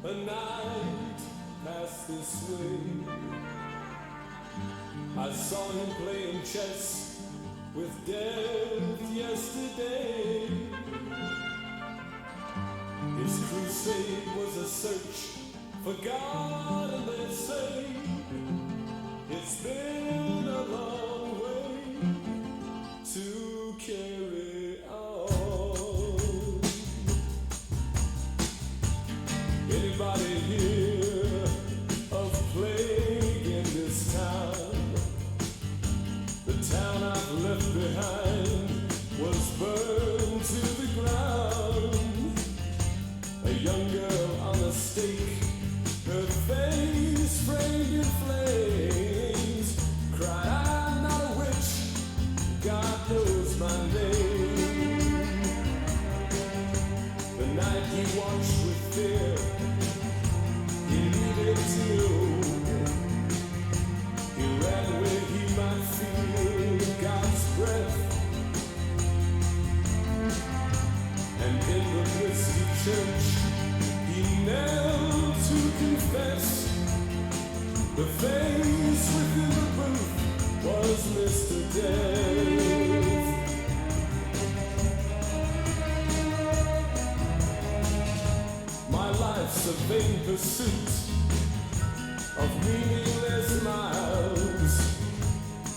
A night passed this way. I saw him playing chess with death yesterday. His crusade was a search for God, and they say it's been a long way to carry on. Anybody hear of plague in this town? The town I've left behind was burned to the ground. A young girl on a stake, her face framed in flames, cried, "I'm not a witch, God knows my name." The night he watched with fear, he needed to know. He ran where he might feel God's breath. And in the misty church, he knelt to confess. The face within the booth was Mr. Death. My life's a vain pursuit of meaningless miles.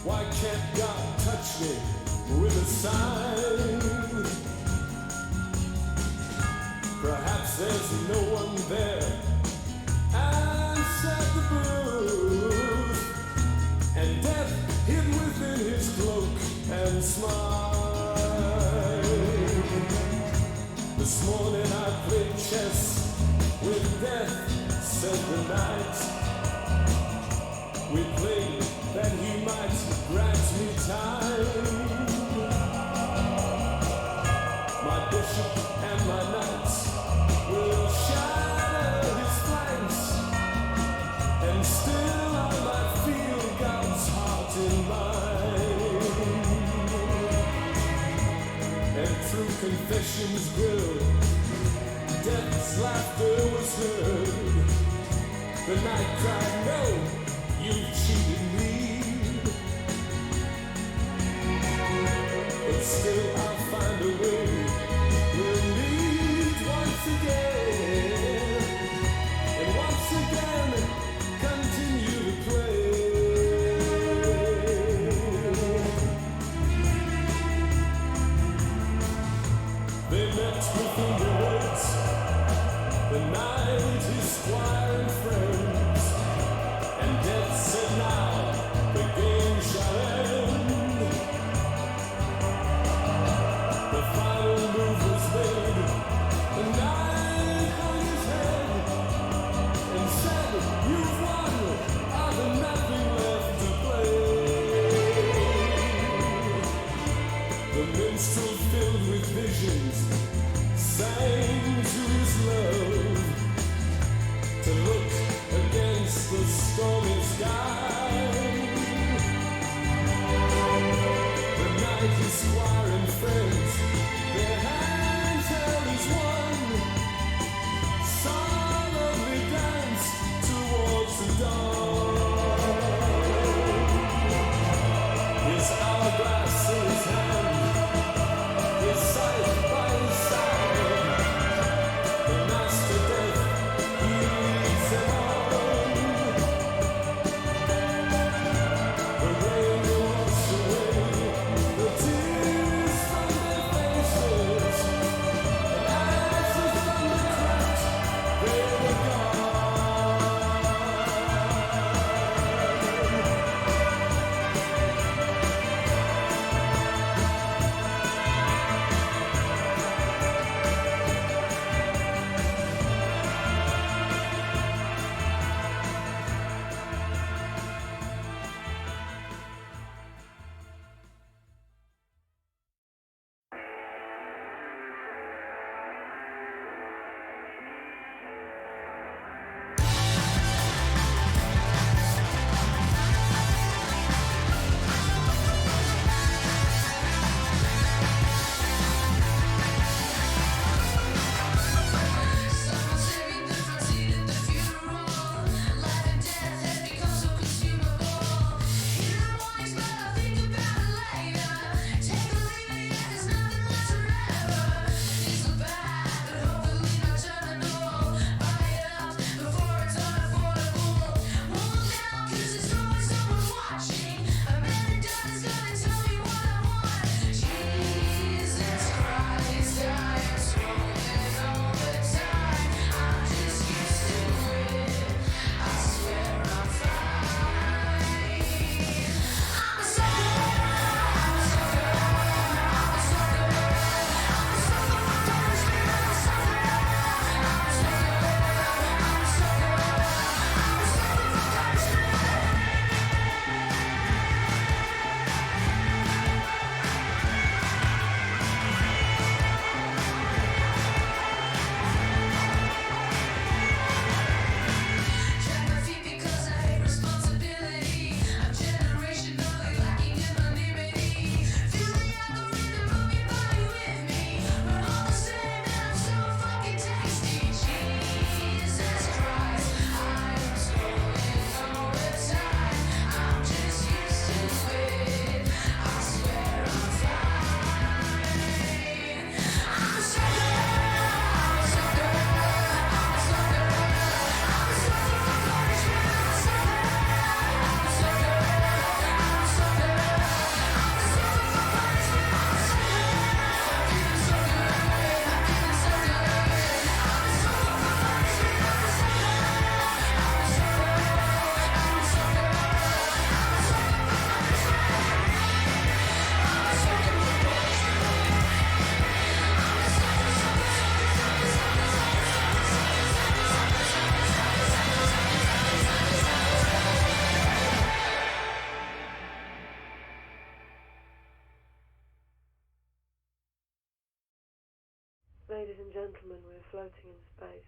Why can't God touch me with a sign? Perhaps there's no one there, and said the booth, and death hid within his cloak and smiled. This morning I played chess with death, said the night. We played that he might grant me time. My bishop and my knights will shatter his flanks, and still I might feel God's heart in mine. And through confession's grill, death's laughter was heard. The night cried, "No, you cheated me." But still I'll find a way. We'll meet once again, and once again continue to play. They met within the woods, the night his squire and friends, and death said, "Now the game shall end." The final move was made. The knight hung his head and said, "You've won, I've nothing left to play." The minstrel filled with visions sang to his love to look against the stormy sky. The night his squire and friends, their hands held as one, solemnly danced towards the dawn. His hourglass in his hand, his sight by his side, the master death, he leads them on. and gentlemen, we're floating in space.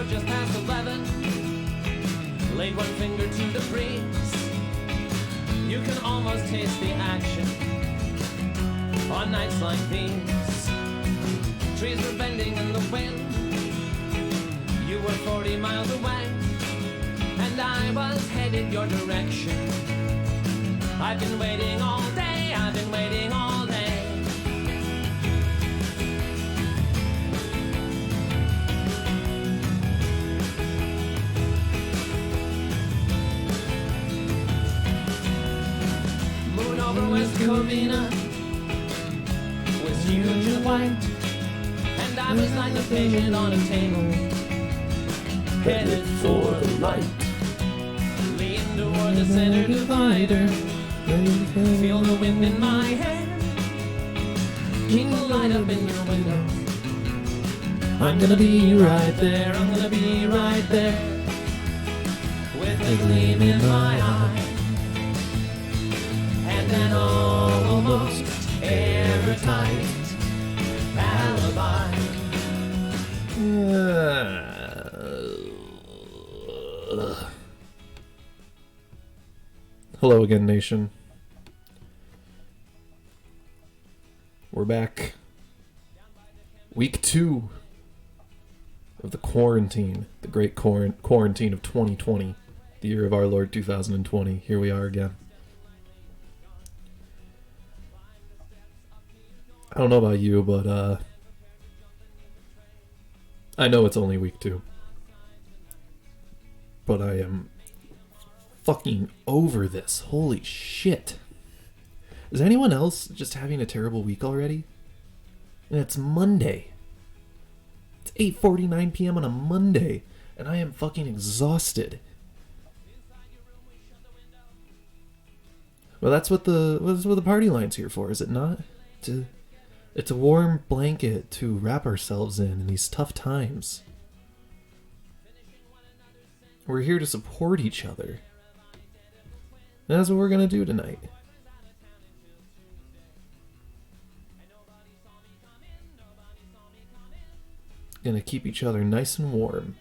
Just past 11, laid one finger to the breeze. You can almost taste the action on nights like these. Trees were bending in the wind. You were 40 miles away, and I was headed your direction. I've been waiting all day, I've been waiting all day. Over West Covina was huge and white, and I was like a patient on a table, headed for the light. Leaned toward the center divider, Feel the wind in my hair. Keep the light up in your window. I'm gonna be right there. I'm gonna be right there. With a gleam in my eye. And an almost airtight alibi. Hello again, nation. We're back. Week 2 of the quarantine. The great quarantine of 2020. The year of our Lord 2020. Here we are again. I don't know about you, but I know it's only week 2. But I am fucking over this. Holy shit. Is anyone else just having a terrible week already? And it's Monday. It's 8:49 p.m. on a Monday, and I am fucking exhausted. Well, that's what the party line's here for, is it not? It's a warm blanket to wrap ourselves in these tough times. We're here to support each other. And that's what we're gonna do tonight. Gonna keep each other nice and warm.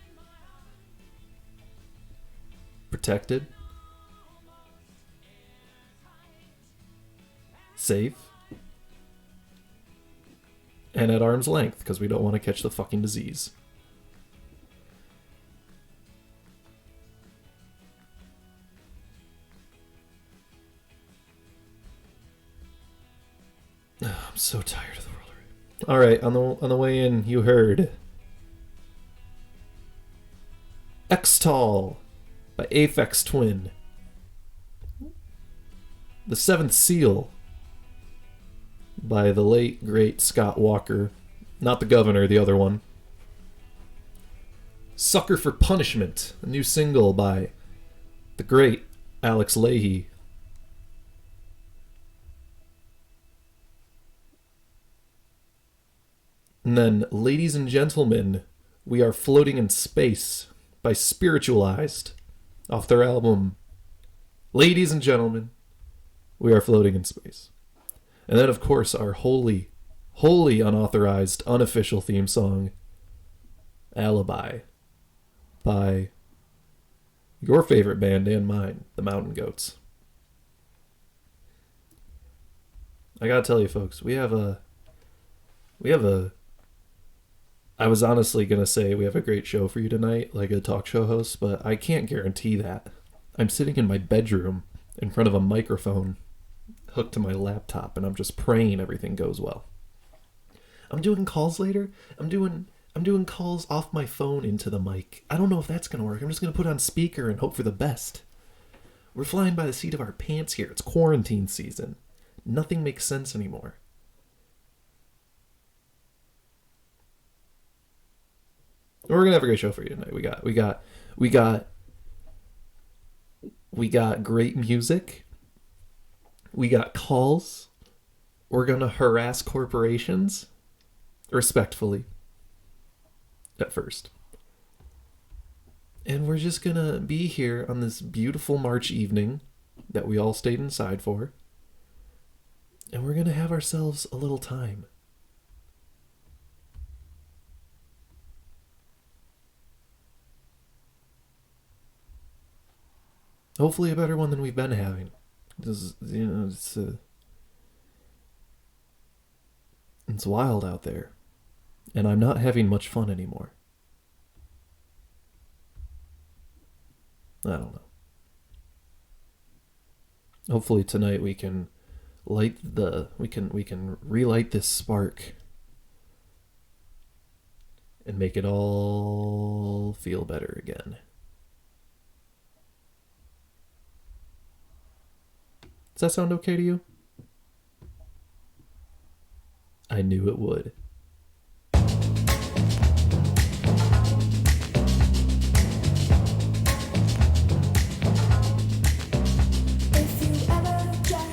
Protected. Safe. And at arm's length, because we don't want to catch the fucking disease. I'm so tired of the world already. Alright, on the way in, you heard X-Tall by Aphex Twin. The Seventh Seal by the late, great Scott Walker. Not the governor, the other one. Sucker for Punishment, a new single by the great Alex Leahy. And then, Ladies and Gentlemen, We Are Floating in Space by Spiritualized, off their album Ladies and Gentlemen, We Are Floating in Space. And then, of course, our wholly unauthorized, unofficial theme song, Alibi, by your favorite band and mine, the Mountain Goats. I gotta tell you, folks, we have a I was honestly gonna say we have a great show for you tonight, like a talk show host, but I can't guarantee that. I'm sitting in my bedroom in front of a microphone hooked to my laptop, and I'm just praying everything goes well. I'm doing calls later. I'm doing calls off my phone into the mic. I don't know if that's gonna work. I'm just gonna put on speaker and hope for the best. We're flying by the seat of our pants here. It's quarantine season. Nothing makes sense anymore. We're gonna have a great show for you tonight. We got great music. We got calls. We're gonna harass corporations, respectfully, at first. And we're just gonna be here on this beautiful March evening that we all stayed inside for. And we're gonna have ourselves a little time. Hopefully a better one than we've been having. This is, it's wild out there. And I'm not having much fun anymore. I don't know. Hopefully tonight we can relight this spark and make it all feel better again. Does that sound okay to you? I knew it would. If you ever get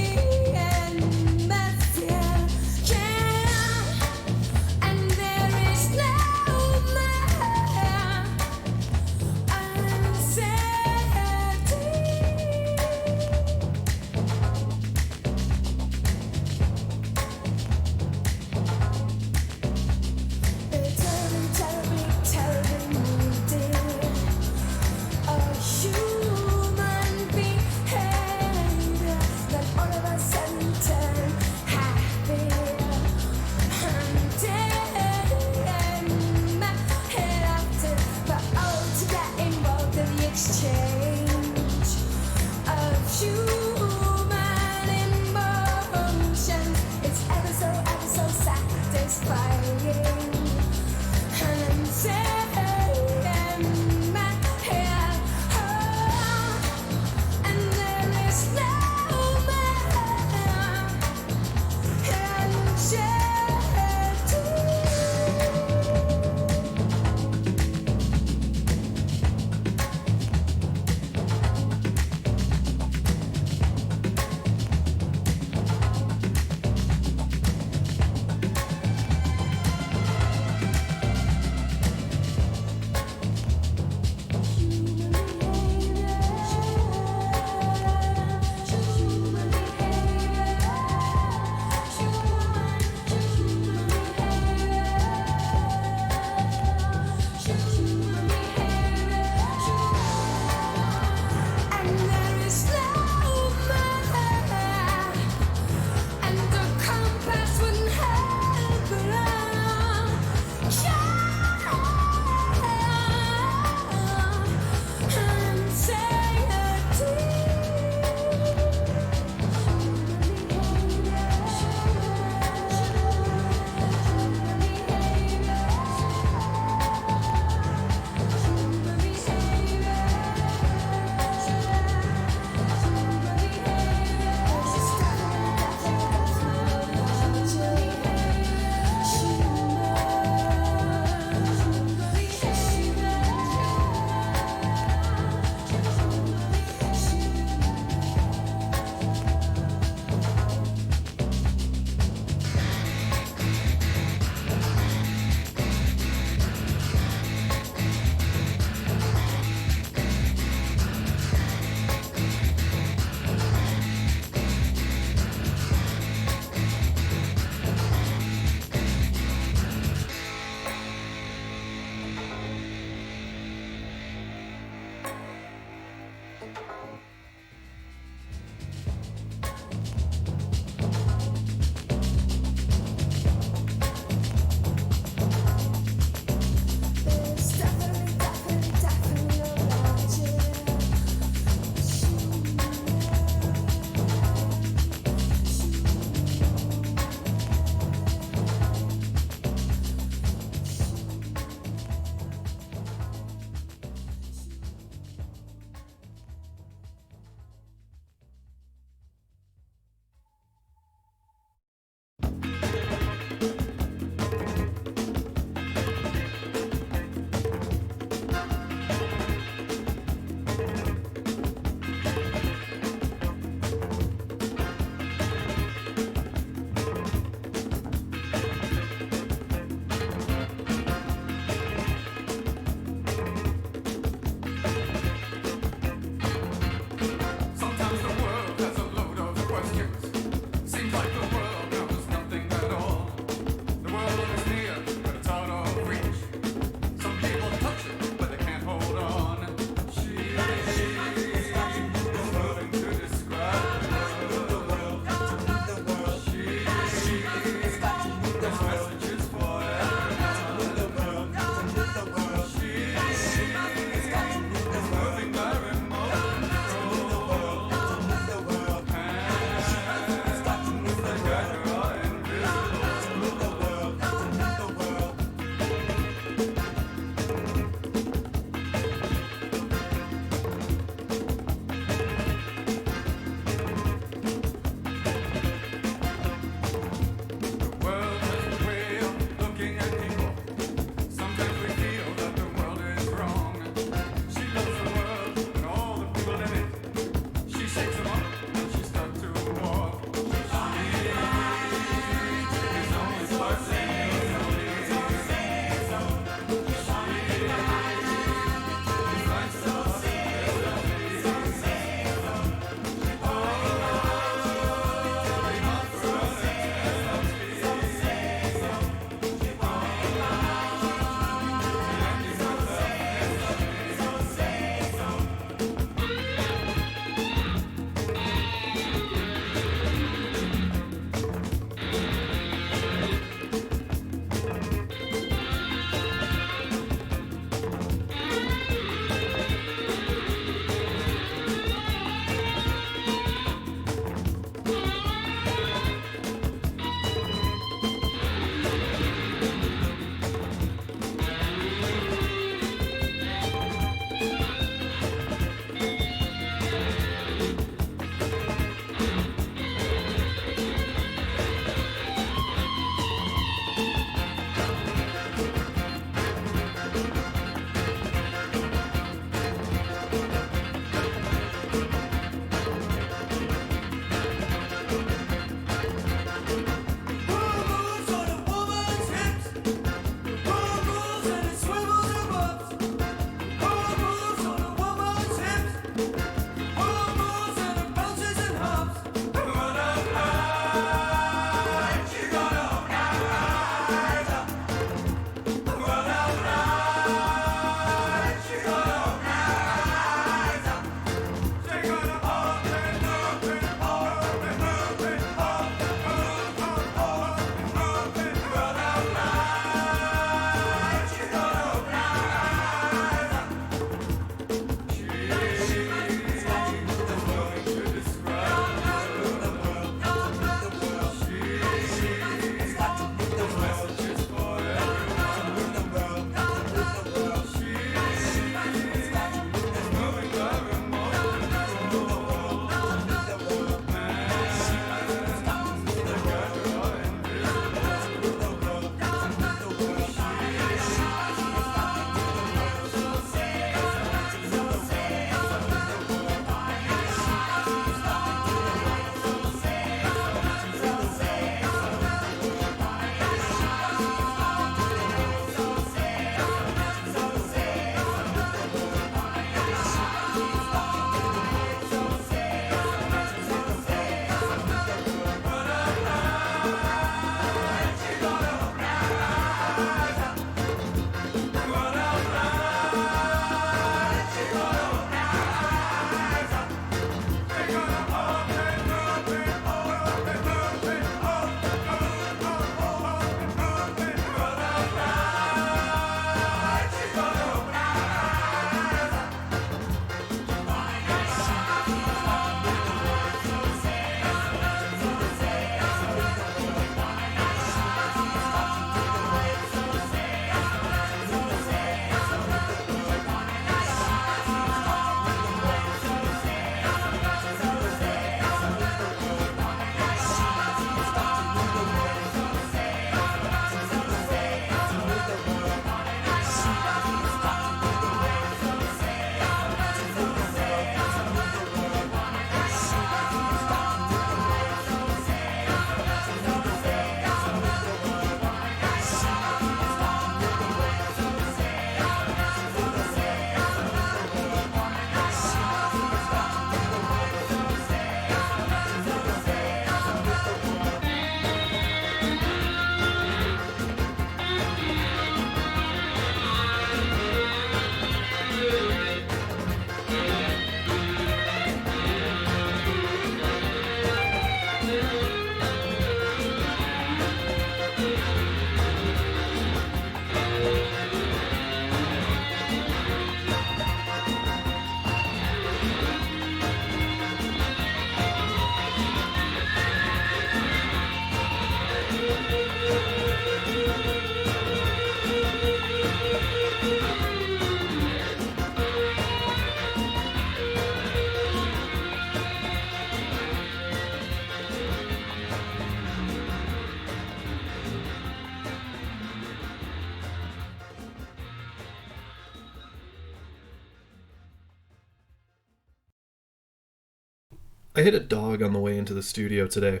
I hit a dog on the way into the studio today.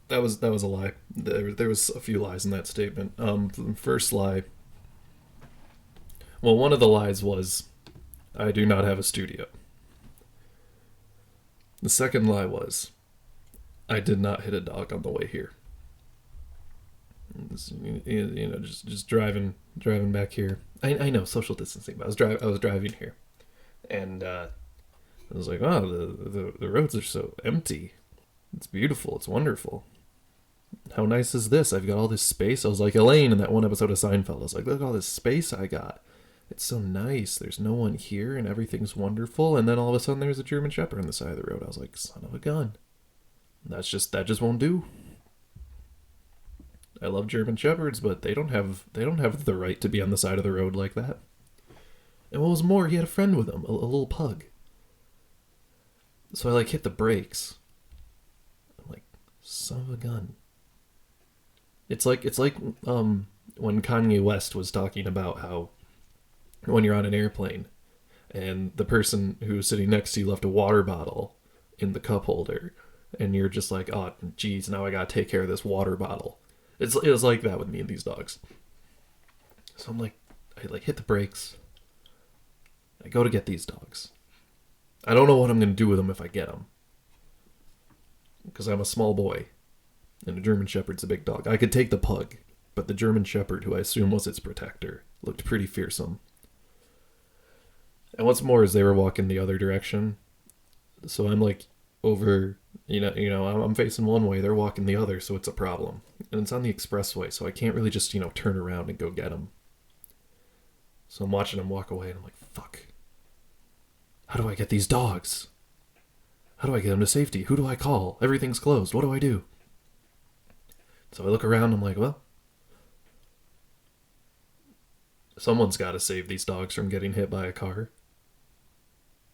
That was a lie. There was a few lies in that statement. The first lie. Well, one of the lies was, I do not have a studio. The second lie was, I did not hit a dog on the way here. Just driving back here. I know social distancing, but I was driving here, and I was like, wow, the roads are so empty. It's beautiful. It's wonderful. How nice is this? I've got all this space. I was like Elaine in that one episode of Seinfeld. I was like, look at all this space I got. It's so nice. There's no one here, and everything's wonderful. And then all of a sudden, there's a German Shepherd on the side of the road. I was like, son of a gun. That just won't do. I love German Shepherds, but they don't have the right to be on the side of the road like that. And what was more, he had a friend with him, a little pug. So I hit the brakes. I'm like, son of a gun. It's like when Kanye West was talking about how when you're on an airplane and the person who's sitting next to you left a water bottle in the cup holder, and you're just like, oh geez, now I gotta take care of this water bottle. It was like that with me and these dogs. So I'm like, I hit the brakes. I go to get these dogs. I don't know what I'm gonna do with them if I get them, because I'm a small boy, and a German Shepherd's a big dog. I could take the pug, but the German Shepherd, who I assume was its protector, looked pretty fearsome. And what's more is they were walking the other direction, so I'm over, I'm facing one way, they're walking the other, so it's a problem. And it's on the expressway, so I can't really just, turn around and go get them. So I'm watching them walk away, and I'm like, fuck. How do I get these dogs? How do I get them to safety? Who do I call? Everything's closed. What do I do? So I look around, I'm like, well, someone's got to save these dogs from getting hit by a car.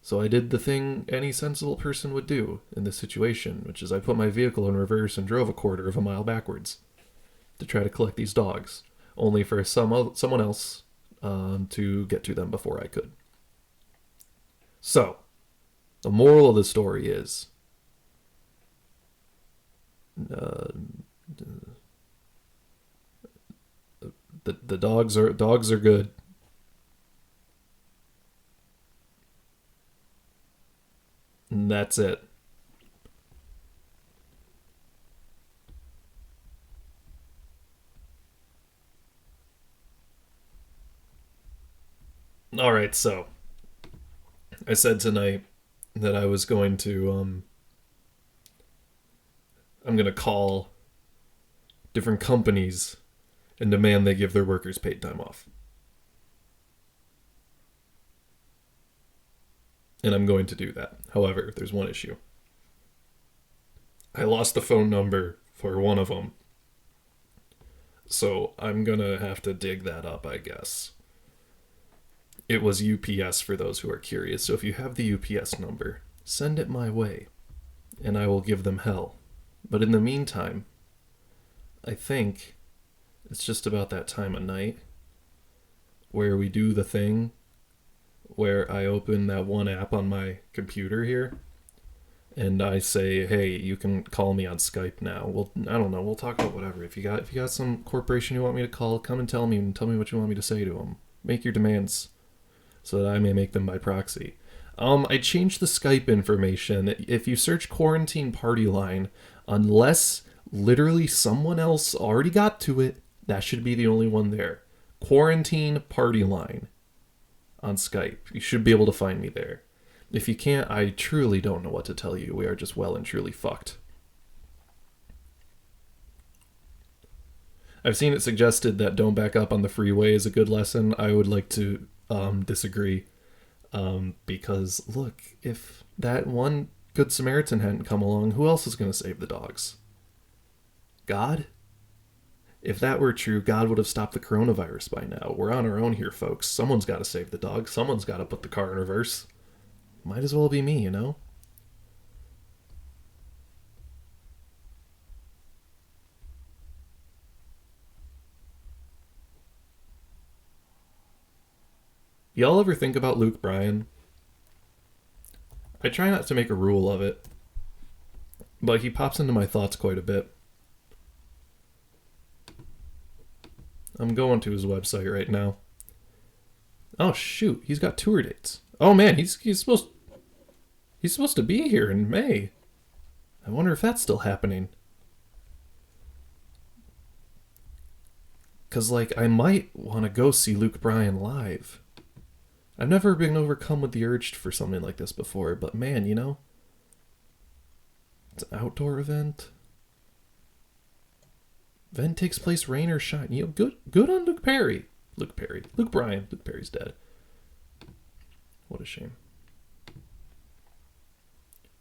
So I did the thing any sensible person would do in this situation, which is I put my vehicle in reverse and drove a quarter of a mile backwards to try to collect these dogs, only for someone else to get to them before I could. So, the moral of the story is, the dogs are good. And that's it. All right, so I said tonight that I was going to I'm going to call different companies and demand they give their workers paid time off. And I'm going to do that. However, there's one issue. I lost the phone number for one of them. So I'm going to have to dig that up, I guess. It was UPS for those who are curious. So if you have the UPS number, send it my way, and I will give them hell. But in the meantime, I think it's just about that time of night where we do the thing where I open that one app on my computer here and I say, hey, you can call me on Skype now. Well, I don't know. We'll talk about whatever. If you got some corporation you want me to call, come and tell me what you want me to say to them. Make your demands so that I may make them by proxy. I changed the Skype information. If you search Quarantine Party Line, unless literally someone else already got to it, that should be the only one there. Quarantine Party Line on Skype. You should be able to find me there. If you can't, I truly don't know what to tell you. We are just well and truly fucked. I've seen it suggested that don't back up on the freeway is a good lesson. I would like to disagree. Because, look, if that one Good Samaritan hadn't come along, who else is going to save the dogs? God? If that were true, God would have stopped the coronavirus by now. We're on our own here, folks. Someone's got to save the dog. Someone's got to put the car in reverse. Might as well be me, you know? Y'all ever think about Luke Bryan? I try not to make a rule of it, but he pops into my thoughts quite a bit. I'm going to his website right now. Oh shoot, he's got tour dates. Oh man, he's supposed to be here in May. I wonder if that's still happening. Cause like I might want to go see Luke Bryan live. I've never been overcome with the urge for something like this before, but man, you know, it's an outdoor event. Event takes place rain or shine. You know, good on Luke Perry. Luke Bryan. Luke Perry's dead. What a shame.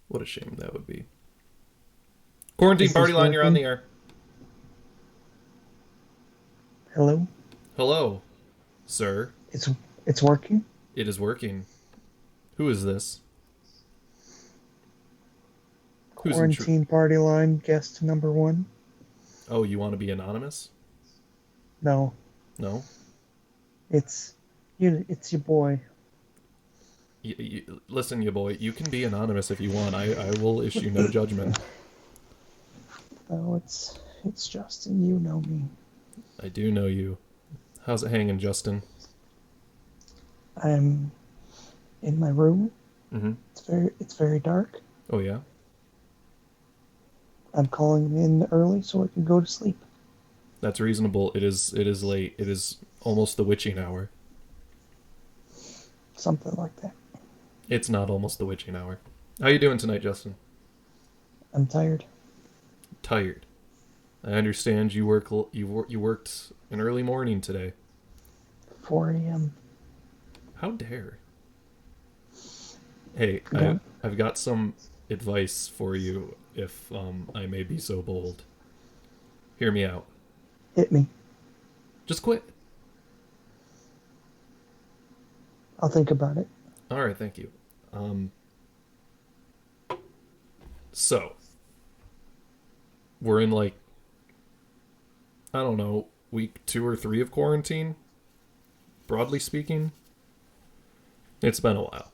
What a shame that would be. Quarantine Party Line, you're on the air. Hello? Hello, sir. It's working? It is working. Who is this? Who's Quarantine Party Line, guest number 1? Oh, you want to be anonymous? No. No? It's your boy. Listen, you boy, you can be anonymous if you want. I will issue no judgment. Oh, it's Justin. You know me. I do know you. How's it hanging, Justin? I'm in my room. Mm-hmm. It's very dark. Oh, yeah? I'm calling in early so I can go to sleep. That's reasonable. It is late. It is almost the witching hour. Something like that. It's not almost the witching hour. How you doing tonight, Justin? I'm tired. Tired. I understand you worked an early morning today. 4 a.m. How dare? Hey, Yeah. I've got some advice for you, if I may be so bold. Hear me out. Hit me. Just quit. I'll think about it. All right, thank you. So we're in like, I don't know, week 2 or 3 of quarantine. Broadly speaking, it's been a while.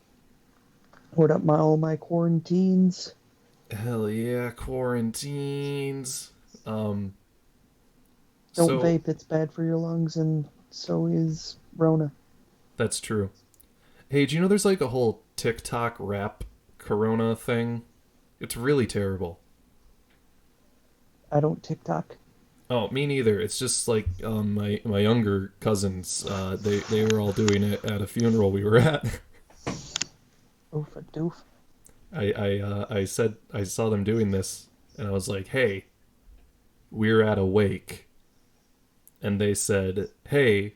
What up, all my quarantines? Hell yeah, quarantines. Don't So vape, it's bad for your lungs, and so is Rona. that's true. Hey, do you know there's like a whole TikTok rap corona thing? It's really terrible. I don't TikTok. Oh, me neither. It's just like my younger cousins. They were all doing it at a funeral we were at. Oof a doof. I said I saw them doing this, and I was like, "Hey, we're at a wake," and they said, "Hey,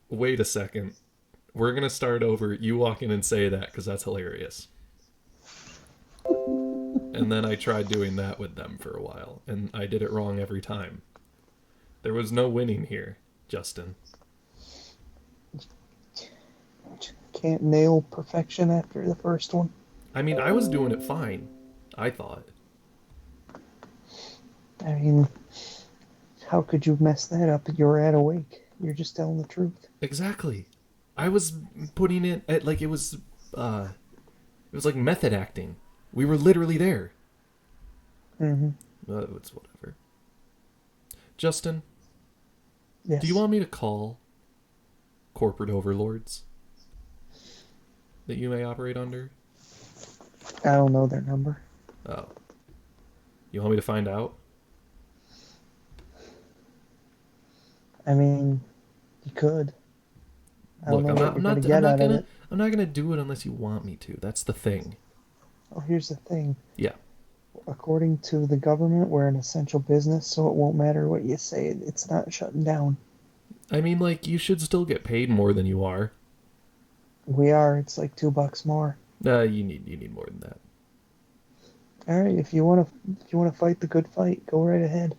wait a second, we're gonna start over. You walk in and say that because that's hilarious." And then I tried doing that with them for a while, and I did it wrong every time. There was no winning here, Justin. Can't nail perfection after the first one. I mean, I was doing it fine, I thought. I mean, how could you mess that up? You're at a wake. You're just telling the truth. Exactly. I was putting it at like it was like method acting. We were literally there. Mm-hmm. It's whatever. Justin, Yes. do you want me to call corporate overlords that you may operate under? I don't know their number. Oh. You want me to find out? I mean, you could. I don't Look, know what you're gonna get out of it. I'm not gonna do it unless you want me to. That's the thing. Oh, here's the thing. Yeah. According to the government, we're an essential business, so it won't matter what you say. It's not shutting down. I mean, like, you should still get paid more than you are. We are. It's like $2 more. You need more than that. All right. If you wanna fight the good fight, go right ahead.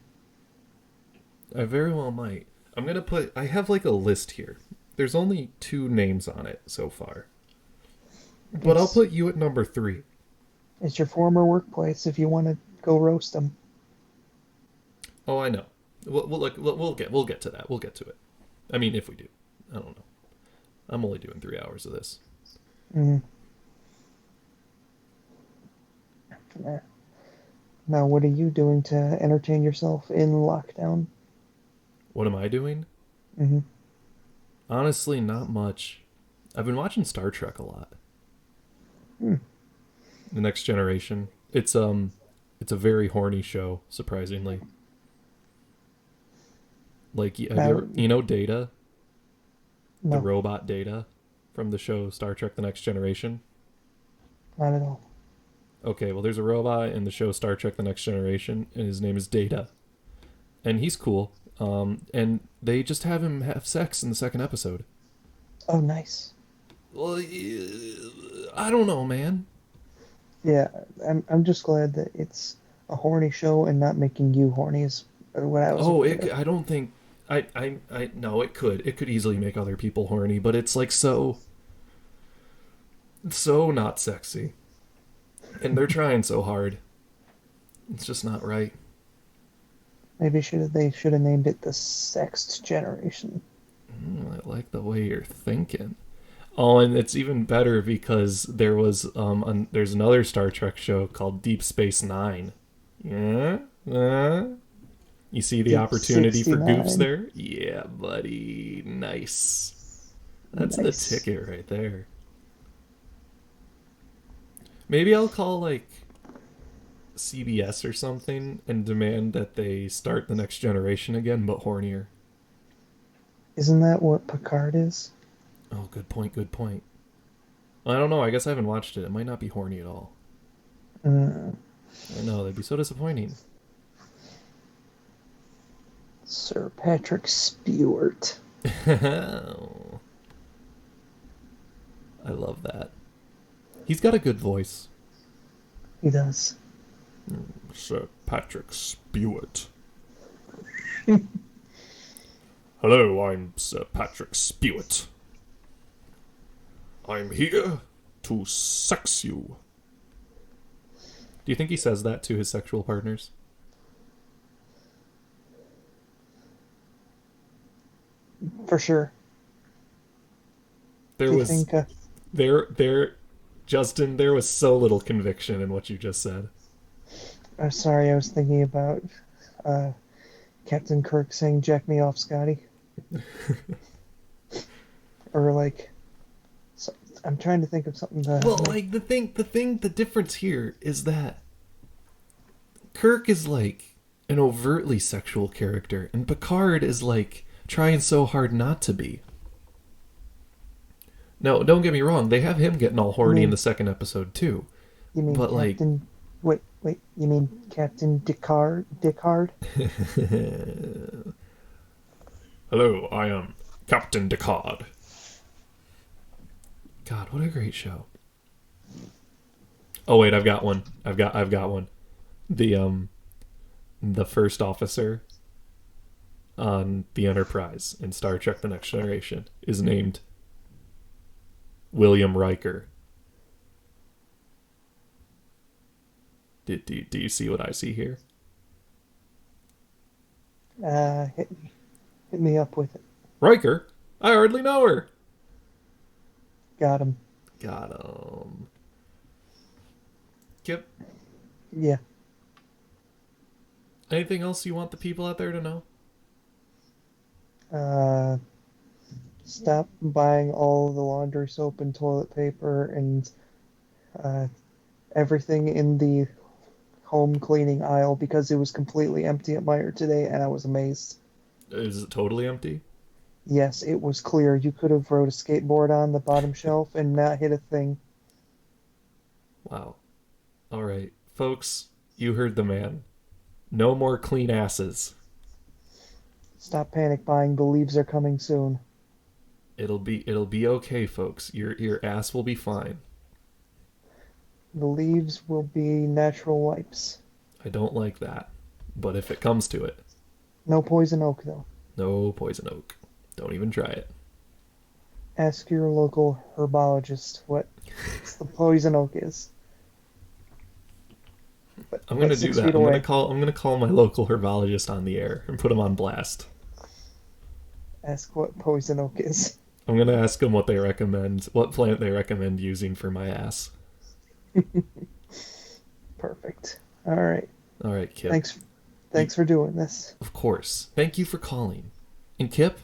I very well might. I have like a list here. There's only 2 names on it so far. But I'll put you at number 3. It's your former workplace. If you want to go roast them. Oh, I know. We'll get to that. We'll get to it. I mean, if we do. I don't know. I'm only doing 3 hours of this. Mm. Now, what are you doing to entertain yourself in lockdown? What am I doing? Mm-hmm. Honestly, not much. I've been watching Star Trek a lot. Hmm. The Next Generation. It's a very horny show, surprisingly. Like, have Now, you ever, Data, the no, robot Data from the show Star Trek: The Next Generation? not at all. Okay, well, there's a robot in the show Star Trek: The Next Generation, and his name is Data, and he's cool. And they just have him have sex in the second episode. Oh, nice. Well, I don't know, man. Yeah, I'm just glad that it's a horny show and not making you horny is what I was Oh, afraid of. I don't think no, it could easily make other people horny, but it's like so not sexy, and they're trying so hard. It's just not right. Maybe they should have named it the Sext Generation. I like the way you're thinking. Oh, and it's even better because there's another Star Trek show called Deep Space Nine. Yeah, you see the Deep opportunity for 69. goofs there? Yeah, buddy, nice. That's Nice. the ticket right there. Maybe I'll call like CBS or something and demand that they start The Next Generation again, but hornier. Isn't that what Picard is? Oh, good point, good point. I don't know, I guess I haven't watched it. It might not be horny at all. Mm, I know, that'd be so disappointing. Sir Patrick Stewart. I love that. He's got a good voice. He does. Sir Patrick Stewart. Hello, I'm Sir Patrick Stewart. I'm here to sex you. Do you think he says that to his sexual partners? For sure. There Do you was think, Justin, there was so little conviction in what you just said. I'm sorry, I was thinking about Captain Kirk saying, "Jack me off, Scotty." Or like, so, I'm trying to think of something that. Well, like the difference here is that Kirk is like an overtly sexual character, and Picard is like trying so hard not to be. No, don't get me wrong. They have him getting all horny in the second episode too. You mean but, like- Captain? Wait. You mean Captain Dickard? Hello, I am Captain Picard. God, what a great show. Oh wait, I've got one. I've got one. The first officer on the Enterprise in Star Trek: The Next Generation is named William Riker. Do you see what I see here? Hit me up with it. Riker? I hardly know her. Got him. Got him. Kip, Yeah. anything else you want the people out there to know? Stop buying all the laundry soap and toilet paper and everything in the home cleaning aisle because it was completely empty at Meijer today, and I was amazed. Is it totally empty? Yes, it was clear. You could have rode a skateboard on the bottom shelf and not hit a thing. Wow. All right, folks, you heard the man. No more clean asses. Stop panic buying. The leaves are coming soon. It'll be okay, folks. Your ass will be fine. The leaves will be natural wipes. I don't like that, but if it comes to it, No poison oak, though. no poison oak. Don't even try it. Ask your local herbologist what the poison oak is. But I'm gonna that's do 6 that. feet I'm away. gonna call my local herbologist on the air and put him on blast. Ask what poison oak is. I'm gonna ask them what plant they recommend using for my ass. Perfect. All right. All right, Kip. Thanks for doing this. Of course. Thank you for calling. And Kip,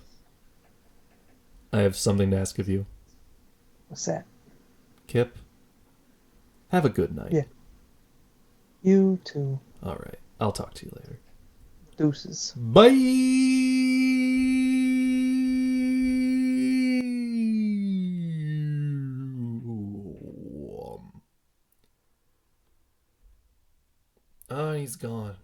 I have something to ask of you. What's that? Kip, have a good night. Yeah. You too. All right. I'll talk to you later. Deuces. Bye. Oh, he's gone.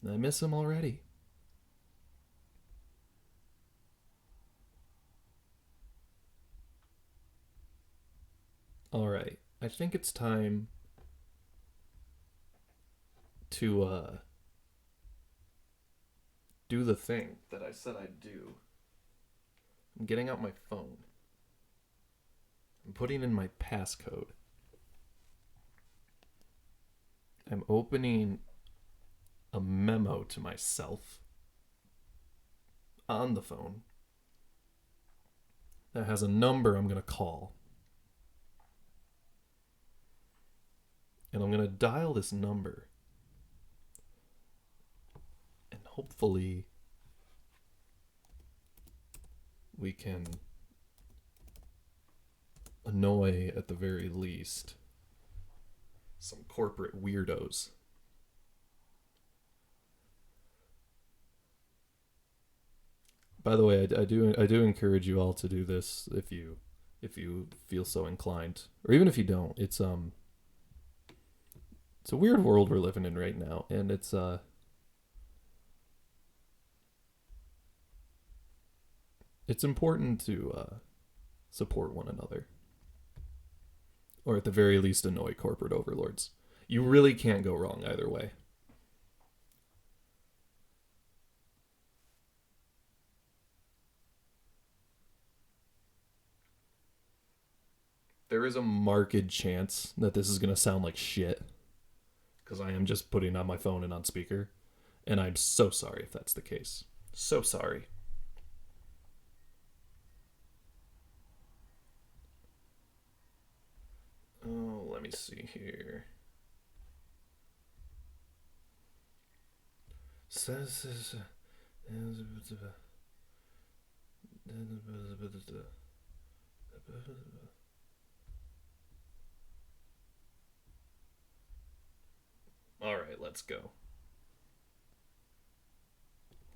I miss him already. All right. I think it's time to do the thing that I said I'd do. I'm getting out my phone. I'm putting in my passcode. I'm opening a memo to myself on the phone that has a number I'm going to call. And I'm going to dial this number. And hopefully we can annoy, at the very least, some corporate weirdos. By the way, I do encourage you all to do this if you feel so inclined, or even if you don't. It's a weird world we're living in right now, and it's important to support one another, or at the very least annoy corporate overlords. You really can't go wrong either way. There is a marked chance that this is going to sound like shit, because I am just putting on my phone and on speaker, and I'm so sorry if that's the case. So sorry. Oh, let me see here. All right, let's go.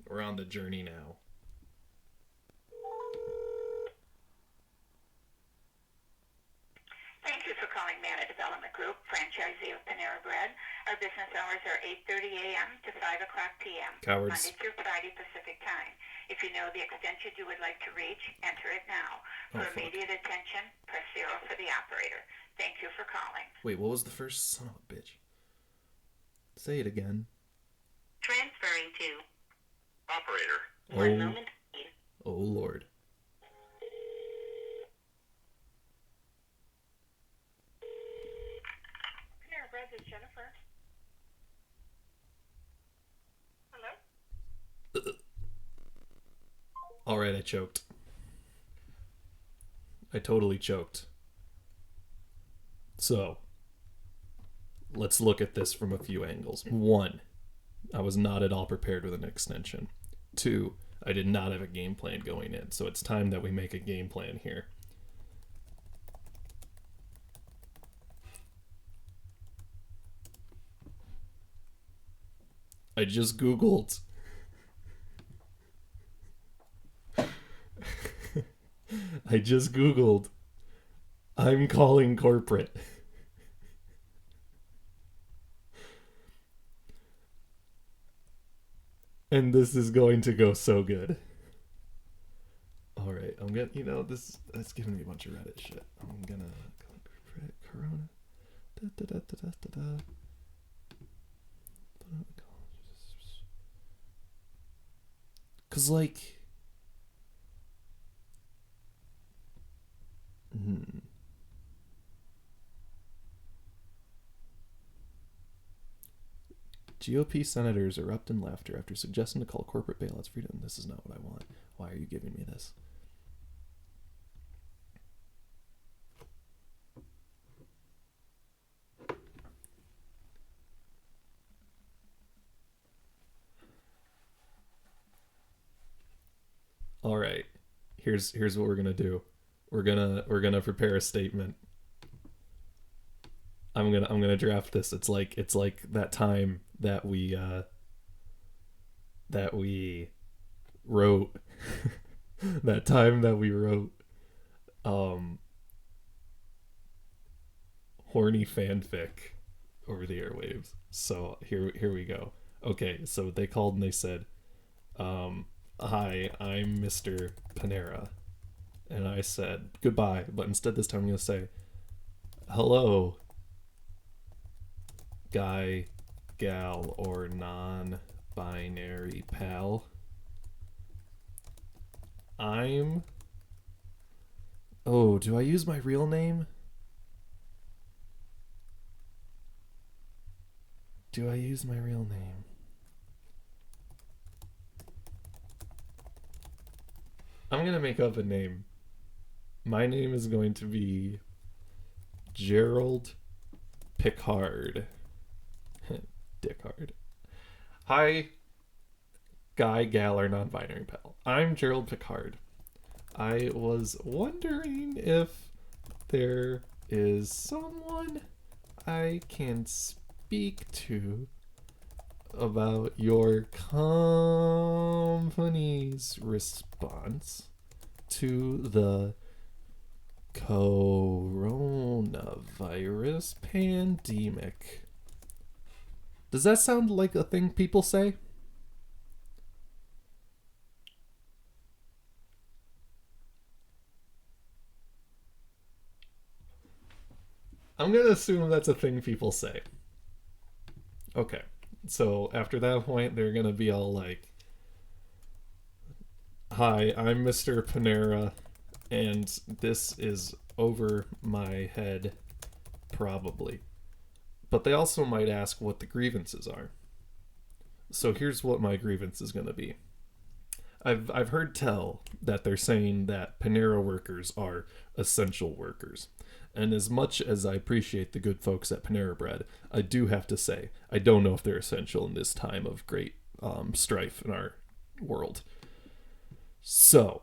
We're on the journey now. Thank you for calling Mana Development Group, franchisee of Panera Bread. Our business hours are 8:30 a.m. to 5 o'clock p.m. Cowards. Monday through Friday Pacific Time. If you know the extension you would like to reach, enter it now. For fuck. immediate attention, press 0 for the operator. Thank you for calling. Wait, what was the first? Son of a bitch. Say it again. Transferring to operator. Oh. 1 moment, please. Oh, Lord. Panera Bread, this is Jennifer. Hello? All right, I choked. I totally choked. So, let's look at this from a few angles. 1, I was not at all prepared with an extension. 2, I did not have a game plan going in, so it's time that we make a game plan here. I just Googled. I just Googled. I'm calling corporate. And this is going to go so good. All right, I'm gonna, that's giving me a bunch of Reddit shit. I'm gonna Corona. Cause GOP senators erupt in laughter after suggesting to call corporate bailouts freedom. This is not what I want. Why are you giving me this? All right. Here's what we're gonna do. We're gonna prepare a statement. I'm gonna draft this. It's like that time that we wrote that time that we wrote horny fanfic over the airwaves. So here we go. Okay, so they called and they said, hi, I'm Mr. Panera. And I said goodbye, but instead this time I'm gonna say, hello, guy, gal, or non-binary pal. Oh, do I use my real name? Do I use my real name? I'm gonna make up a name. My name is going to be Gerald Picard. Dickard. Hi, guy, gal, or non-binary pal. I'm Gerald Picard. I was wondering if there is someone I can speak to about your company's response to the coronavirus pandemic. Does that sound like a thing people say? I'm gonna assume that's a thing people say. Okay, so after that point, they're gonna be all like, hi, I'm Mr. Panera, and this is over my head, probably. But they also might ask what the grievances are. So here's what my grievance is gonna be. I've heard tell that they're saying that Panera workers are essential workers. And as much as I appreciate the good folks at Panera Bread, I do have to say, I don't know if they're essential in this time of great strife in our world. So,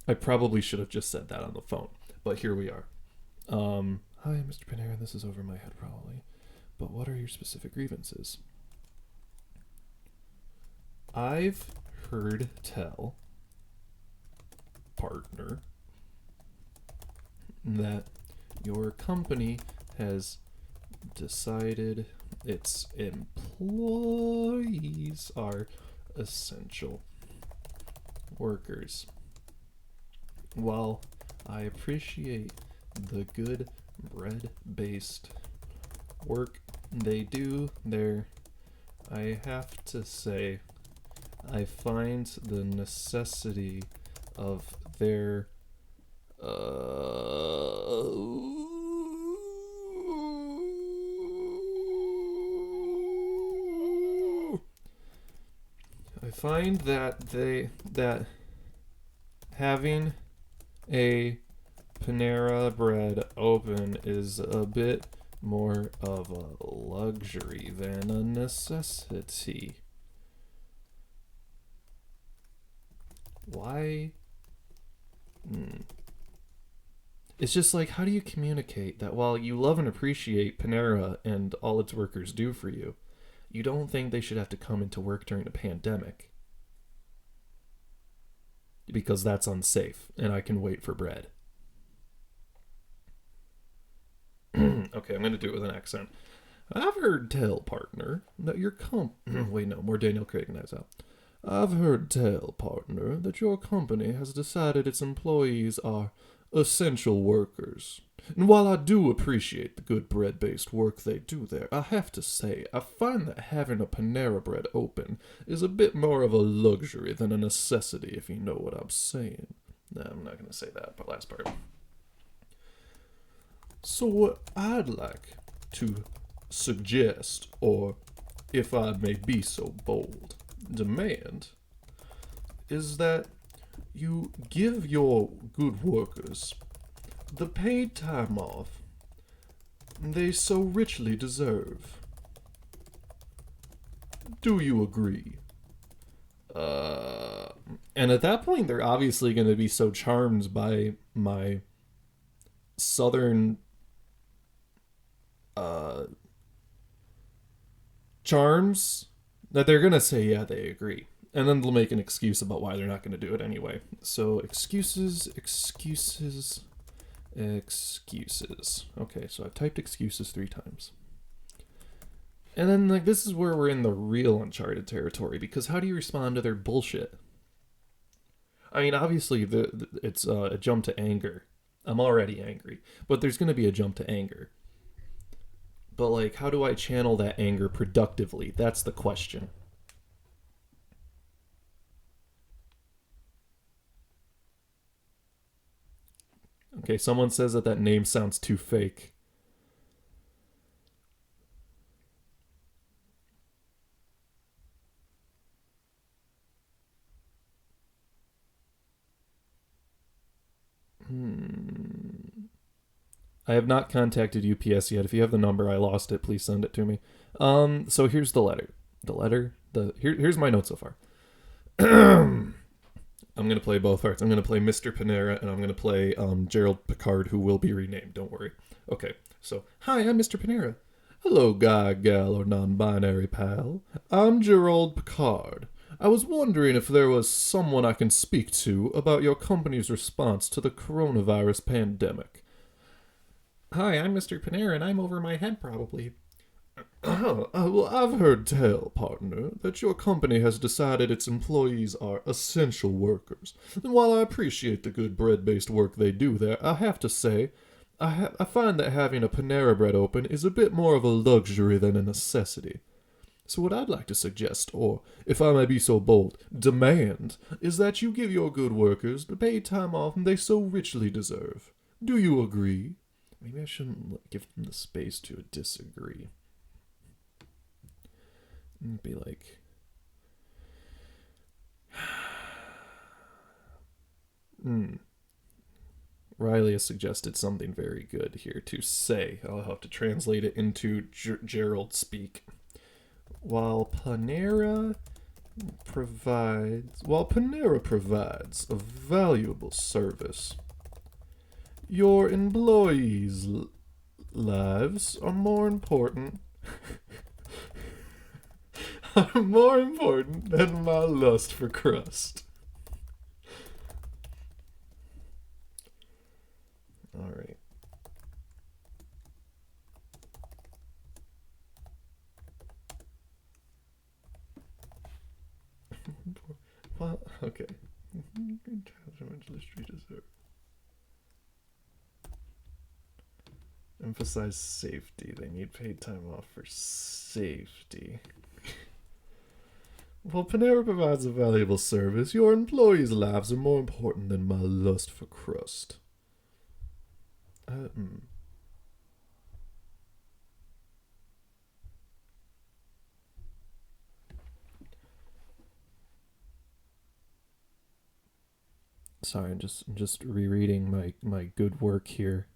I probably should have just said that on the phone, but here we are. Hi, Mr. Panera, this is over my head probably, but what are your specific grievances? I've heard tell, partner, that your company has decided its employees are essential workers. While I appreciate the good bread-based work they do there, I have to say I find the necessity of their I find that having a Panera Bread open is a bit more of a luxury than a necessity. Why? It's just like, how do you communicate that while you love and appreciate Panera and all its workers do for you, you don't think they should have to come into work during a pandemic? Because that's unsafe, and I can wait for bread. Okay, I'm going to do it with an accent. I've heard tell, partner, that your wait, no, more Daniel Craig Knives Out. I've heard tell, partner, that your company has decided its employees are essential workers. And while I do appreciate the good bread-based work they do there, I have to say, I find that having a Panera Bread open is a bit more of a luxury than a necessity, if you know what I'm saying. No, I'm not going to say that, but last part. So what I'd like to suggest, or if I may be so bold, demand, is that you give your good workers the paid time off they so richly deserve. Do you agree? And at that point, they're obviously going to be so charmed by my southern charms that they're going to say, yeah, they agree. And then they'll make an excuse about why they're not going to do it anyway. So excuses. Okay, so I've typed excuses 3 times. And then, like, this is where we're in the real uncharted territory, because how do you respond to their bullshit? I mean, obviously, it's a jump to anger. I'm already angry, but there's going to be a jump to anger. But, like, how do I channel that anger productively? That's the question. Okay, someone says that name sounds too fake. I have not contacted UPS yet. If you have the number, I lost it. Please send it to me. So here's the letter. Here's my note so far. I'm going to play both parts. I'm going to play Mr. Panera, and I'm going to play Gerald Picard, who will be renamed. Don't worry. Okay, so, hi, I'm Mr. Panera. Hello, guy, gal, or non-binary pal. I'm Gerald Picard. I was wondering if there was someone I can speak to about your company's response to the coronavirus pandemic. Hi, I'm Mr. Panera, and I'm over my head, probably. Well, I've heard tell, partner, that your company has decided its employees are essential workers. And while I appreciate the good bread-based work they do there, I have to say, I find that having a Panera Bread open is a bit more of a luxury than a necessity. So what I'd like to suggest, or, if I may be so bold, demand, is that you give your good workers the paid time off they so richly deserve. Do you agree? Maybe I shouldn't give them the space to disagree. And be like... Riley has suggested something very good here to say. I'll have to translate it into Gerald speak. While Panera provides a valuable service, your employees' lives are more important than my lust for crust. All right. Well, okay. Emphasize safety. They need paid time off for safety. While Panera provides a valuable service, your employees' lives are more important than my lust for crust. Sorry, I'm just rereading my good work here.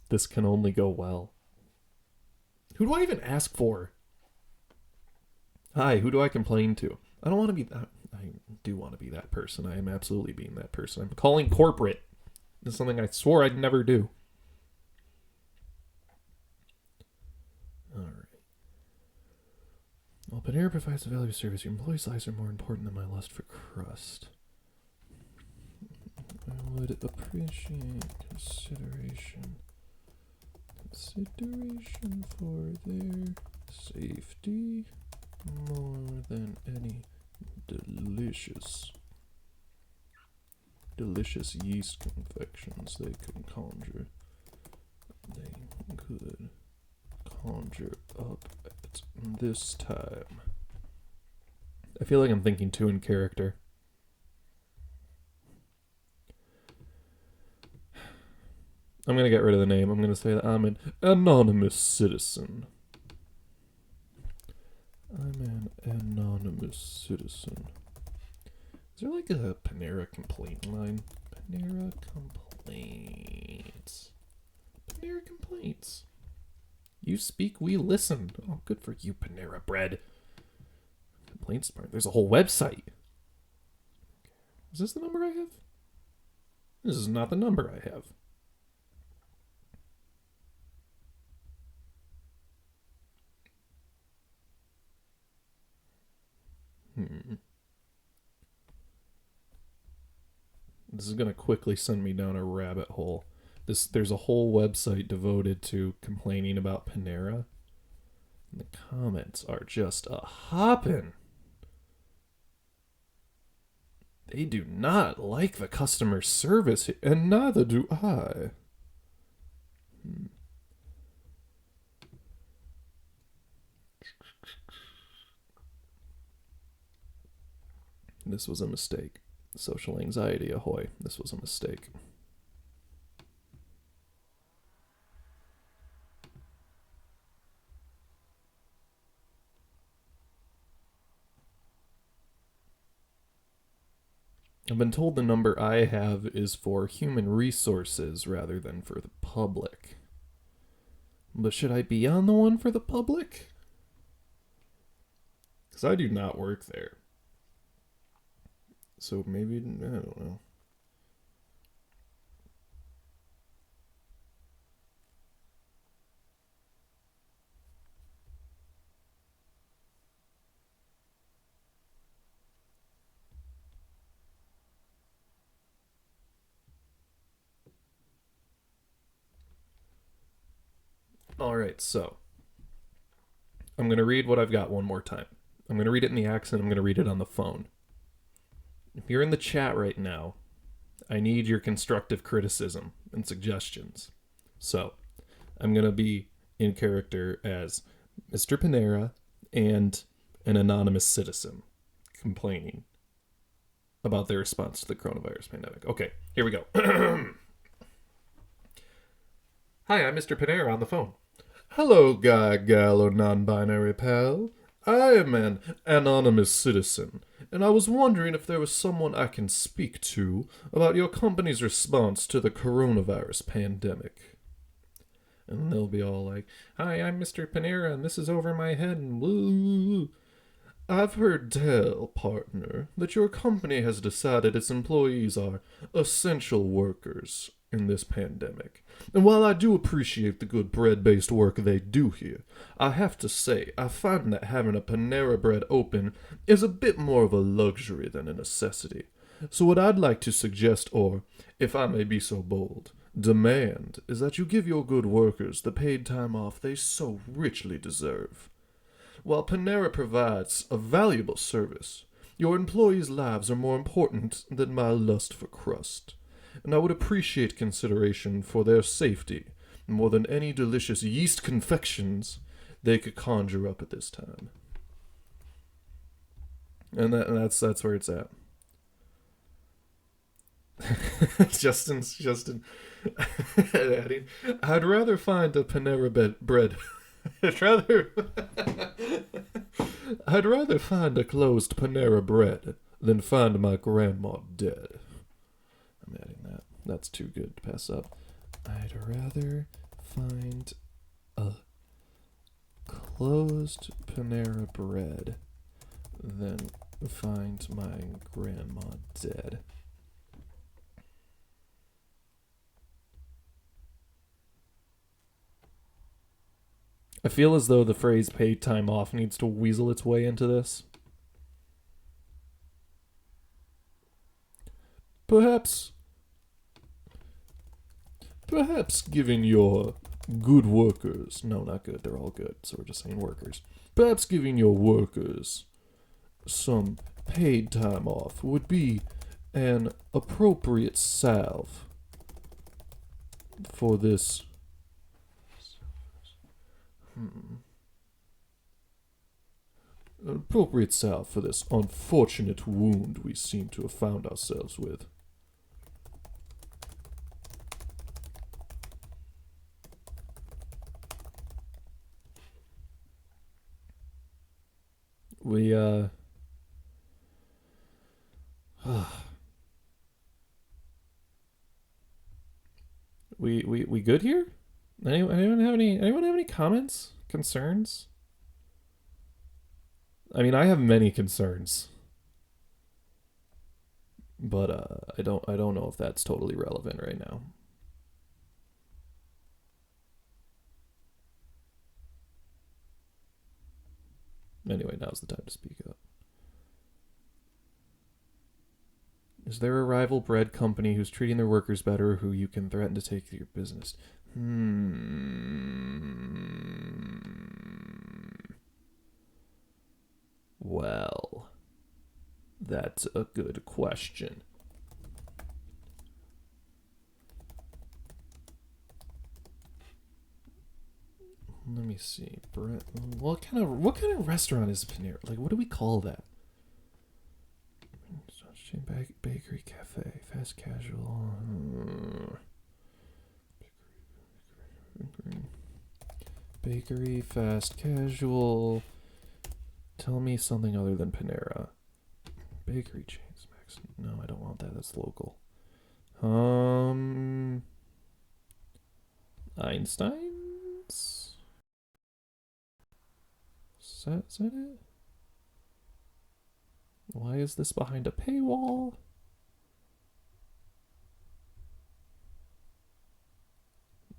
This can only go well. Who do I even ask for? Hi, who do I complain to? I don't want to be that. I do want to be that person. I am absolutely being that person. I'm calling corporate. This is something I swore I'd never do. Alright. While Panera provides a valuable service, your employees' lives are more important than my lust for crust. I would appreciate consideration for their safety more than any delicious yeast confections they could conjure up at this time. I feel like I'm thinking too in character. I'm going to get rid of the name. I'm going to say that I'm an anonymous citizen. I'm an anonymous citizen. Is there like a Panera complaint line? Panera complaints. Panera complaints. You speak, we listen. Oh, good for you, Panera Bread. Complaints part. There's a whole website. Is this the number I have? This is not the number I have. This is going to quickly send me down a rabbit hole. There's a whole website devoted to complaining about Panera. And the comments are just a hopping. They do not like the customer service, and neither do I. This was a mistake. Social anxiety, ahoy. This was a mistake. I've been told the number I have is for human resources rather than for the public. But should I be on the one for the public? Because I do not work there. So maybe, I don't know. Alright, so I'm going to read what I've got one more time. I'm going to read it in the accent. I'm going to read it on the phone. If you're in the chat right now, I need your constructive criticism and suggestions. So I'm going to be in character as Mr. Panera and an anonymous citizen complaining about their response to the coronavirus pandemic. Okay, here we go. Hi, I'm Mr. Panera on the phone. Hello, guy, gal, or non-binary pal. I am an anonymous citizen, and I was wondering if there was someone I can speak to about your company's response to the coronavirus pandemic. And they'll be all like, hi, I'm Mr. Panera, and this is over my head, and woo. I've heard tell, partner, that your company has decided its employees are essential workers in this pandemic. And while I do appreciate the good bread-based work they do here, I have to say I find that having a Panera Bread open is a bit more of a luxury than a necessity. So what I'd like to suggest, or, if I may be so bold, demand, is that you give your good workers the paid time off they so richly deserve. While Panera provides a valuable service, your employees' lives are more important than my lust for crust, and I would appreciate consideration for their safety more than any delicious yeast confections they could conjure up at this time. And that's where it's at. Justin adding, I'd rather find a Panera bread. I'd rather find a closed Panera Bread than find my grandma dead. I'm adding that. That's too good to pass up. I'd rather find a closed Panera Bread than find my grandma dead. I feel as though the phrase paid time off needs to weasel its way into this. Perhaps giving your good workers, no, not good, they're all good, so we're just saying workers. Perhaps giving your workers some paid time off would be an appropriate salve for this. An appropriate salve for this unfortunate wound we seem to have found ourselves with. We good here? Anyone have any comments? Concerns? I mean, I have many concerns. But I don't know if that's totally relevant right now. Anyway, now's the time to speak up. Is there a rival bread company who's treating their workers better, who you can threaten to take your business? Well, that's a good question. Let me see. What kind of restaurant is Panera? Like, what do we call that? Bakery, cafe, fast casual. Bakery, fast casual. Tell me something other than Panera. Bakery chains, Max. No, I don't want that. That's local. Einstein's? Is that it? Why is this behind a paywall?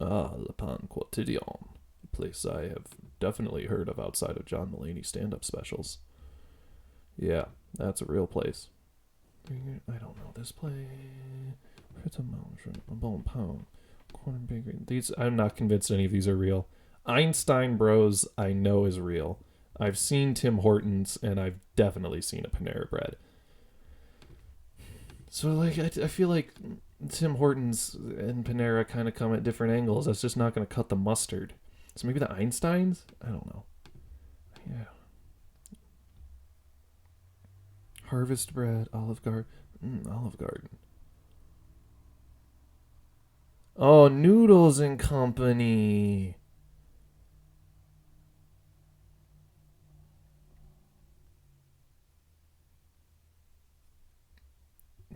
Le Pan Quotidien. A place I have definitely heard of outside of John Mulaney stand-up specials. Yeah, that's a real place. I don't know this place. Corner Bakery. These, I'm not convinced any of these are real. Einstein Bros, I know is real. I've seen Tim Hortons, and I've definitely seen a Panera Bread. So, like, I feel like Tim Hortons and Panera kind of come at different angles. That's just not going to cut the mustard. So maybe the Einsteins? I don't know. Yeah. Harvest Bread, Olive Garden. Olive Garden. Oh, Noodles and Company.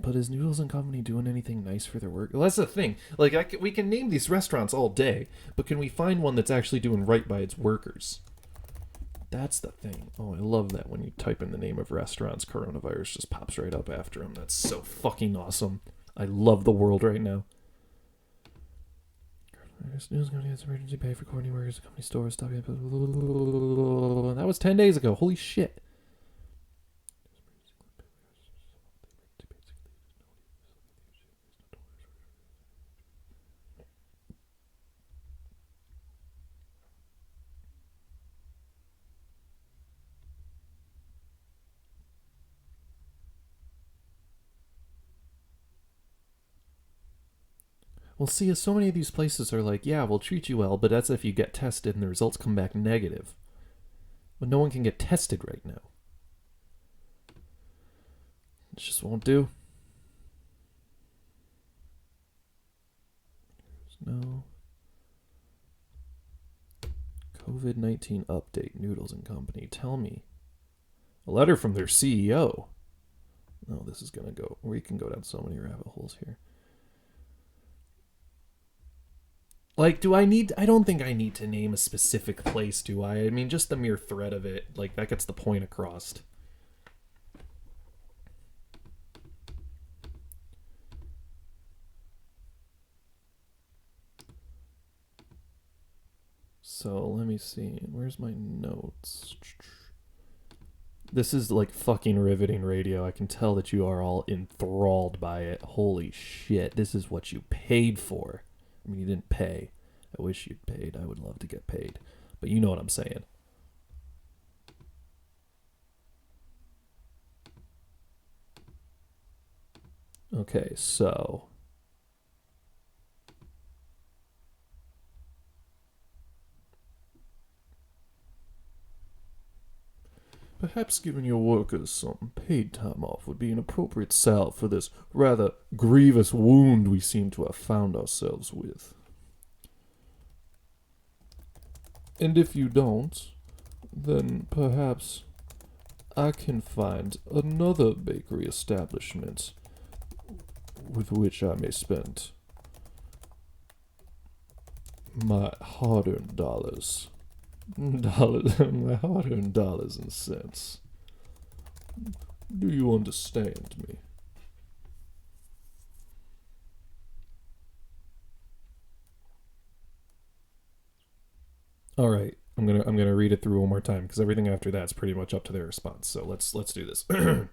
But is Noodles and Company doing anything nice for their work? Well, that's the thing. Like, we can name these restaurants all day, but can we find one that's actually doing right by its workers? That's the thing. Oh, I love that when you type in the name of restaurants, coronavirus just pops right up after them. That's so fucking awesome. I love the world right now. News company has emergency pay for quarantine workers. Company stores. That was 10 days ago. Holy shit. Well, see, so many of these places are like, yeah, we'll treat you well, but that's if you get tested and the results come back negative. But no one can get tested right now. It just won't do. No. COVID-19 update, Noodles and Company. Tell me. A letter from their CEO. Oh, this is going to go... We can go down so many rabbit holes here. Like, I don't think I need to name a specific place, do I? I mean, just the mere threat of it, like, that gets the point across. So, let me see. Where's my notes? This is, like, fucking riveting radio. I can tell that you are all enthralled by it. Holy shit. This is what you paid for. I mean, you didn't pay. I wish you'd paid. I would love to get paid. But you know what I'm saying. Okay, so... Perhaps giving your workers some paid time off would be an appropriate salve for this rather grievous wound we seem to have found ourselves with. And if you don't, then perhaps I can find another bakery establishment with which I may spend my hard-earned dollars. My hard-earned dollars and cents. Do you understand me? All right, I'm gonna read it through one more time because everything after that's pretty much up to their response. So let's do this. Hi,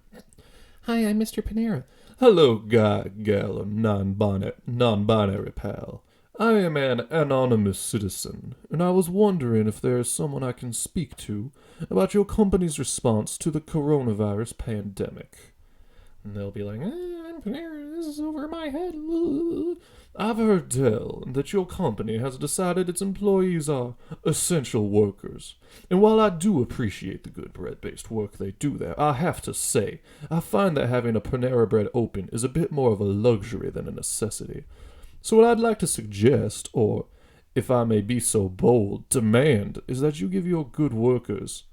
I'm Mr. Panera. Hello, guy, gal, non-binary pal. I am an anonymous citizen, and I was wondering if there is someone I can speak to about your company's response to the coronavirus pandemic. And they'll be like, I'm Panera, this is over my head. I've heard tell that your company has decided its employees are essential workers. And while I do appreciate the good bread-based work they do there, I have to say, I find that having a Panera Bread open is a bit more of a luxury than a necessity. So what I'd like to suggest, or if I may be so bold, demand, is that you give your good workers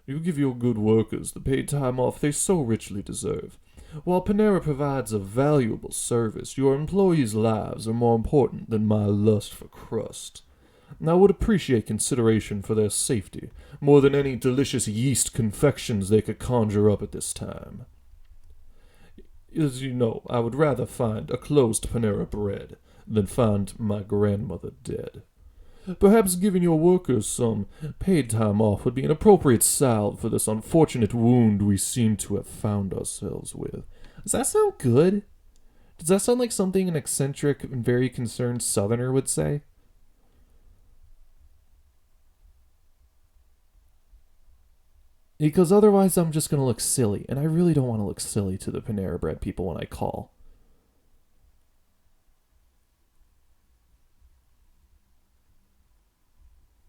you give your good workers the paid time off they so richly deserve. While Panera provides a valuable service, your employees' lives are more important than my lust for crust. And I would appreciate consideration for their safety, more than any delicious yeast confections they could conjure up at this time. As you know, I would rather find a closed Panera Bread than find my grandmother dead. Perhaps giving your workers some paid time off would be an appropriate salve for this unfortunate wound we seem to have found ourselves with. Does that sound good? Does that sound like something an eccentric and very concerned Southerner would say? Because otherwise I'm just going to look silly, and I really don't want to look silly to the Panera Bread people when I call.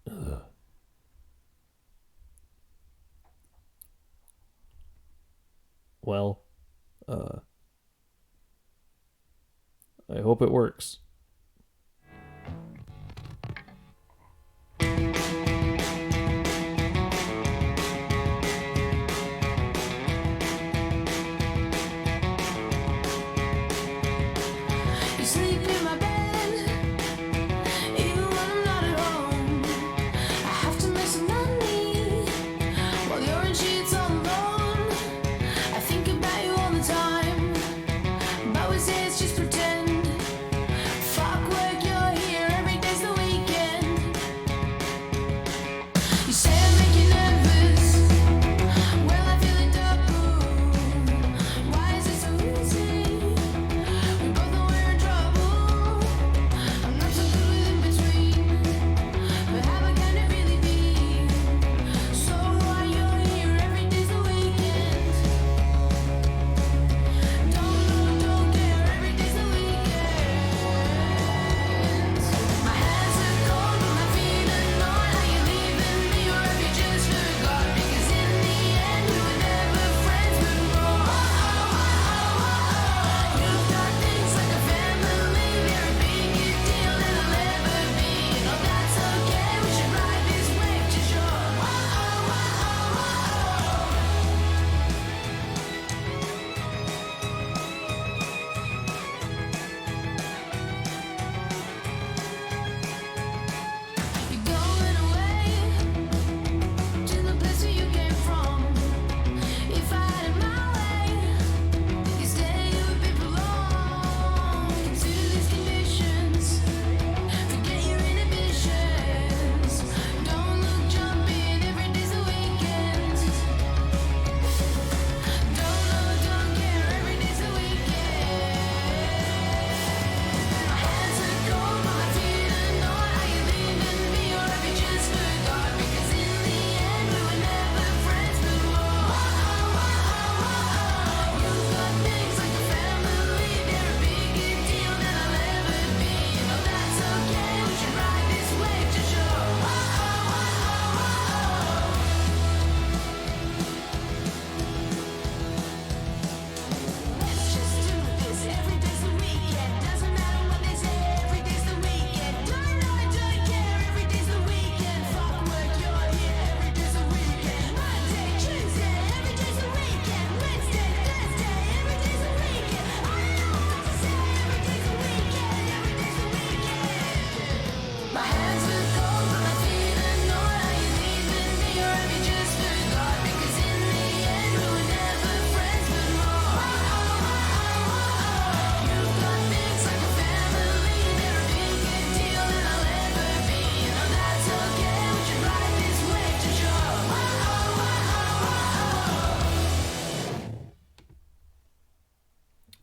Ugh. Well, I hope it works. You sleep in my bed, even when I'm not at home. I have to make some money while you're in sheets all alone. I think about you all the time, but we say it's just pretend.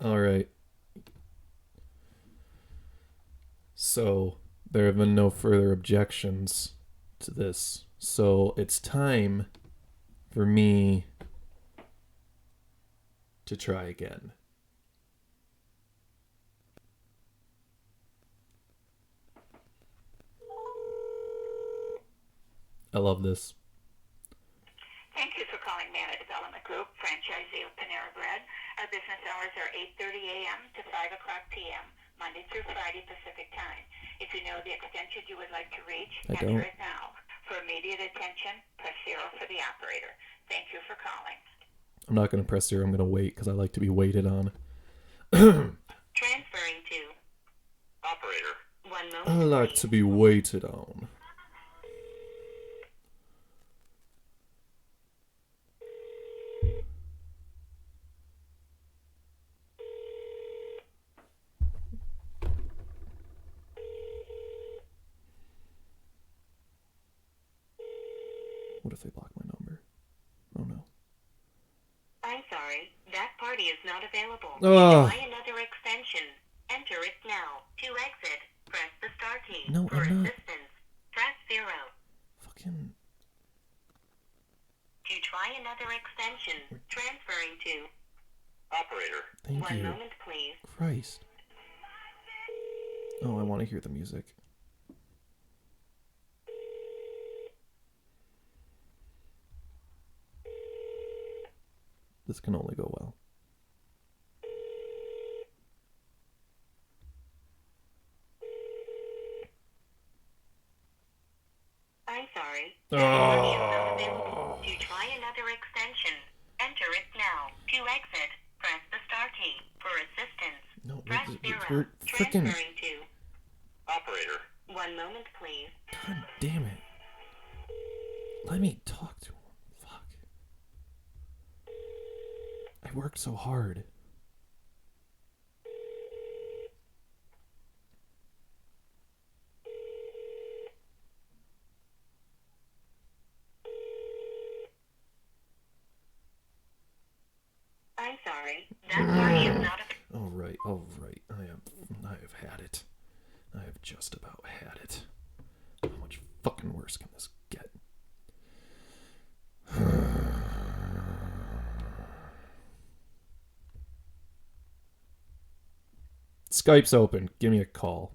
All right. So there have been no further objections to this. So it's time for me to try again. I love this. Thank you for calling Mana Development Group, franchisee of Panera Bread. Our business hours are 8:30 a.m. to 5 o'clock p.m., Monday through Friday Pacific Time. If you know the extension you would like to reach, I enter don't. it now. For immediate attention, press 0 for the operator. Thank you for calling. I'm not going to press 0. I'm going to wait because I like to be waited on. Transferring to operator. 1 moment. I like to be waited on. What if they block my number? Oh no. I'm sorry, that party is not available. Oh. Try another extension. Enter it now. To exit, press the star key. No, For I'm not. assistance, press 0. Fucking. To try another extension, transferring to operator. Thank 1 you. moment, please. Christ. Oh, I want to hear the music. This can only go well. I'm sorry. That party is not available. To try another extension, enter it now. To exit, press the star key. For assistance, No, press we're 0. freaking. Transferring to operator. 1 moment, please. God damn it. Let me talk to him. Fuck. I worked so hard. I'm sorry. That party is not available. All right. I have had it. I have just about had it. How much fucking worse can this get? Skype's open. Give me a call.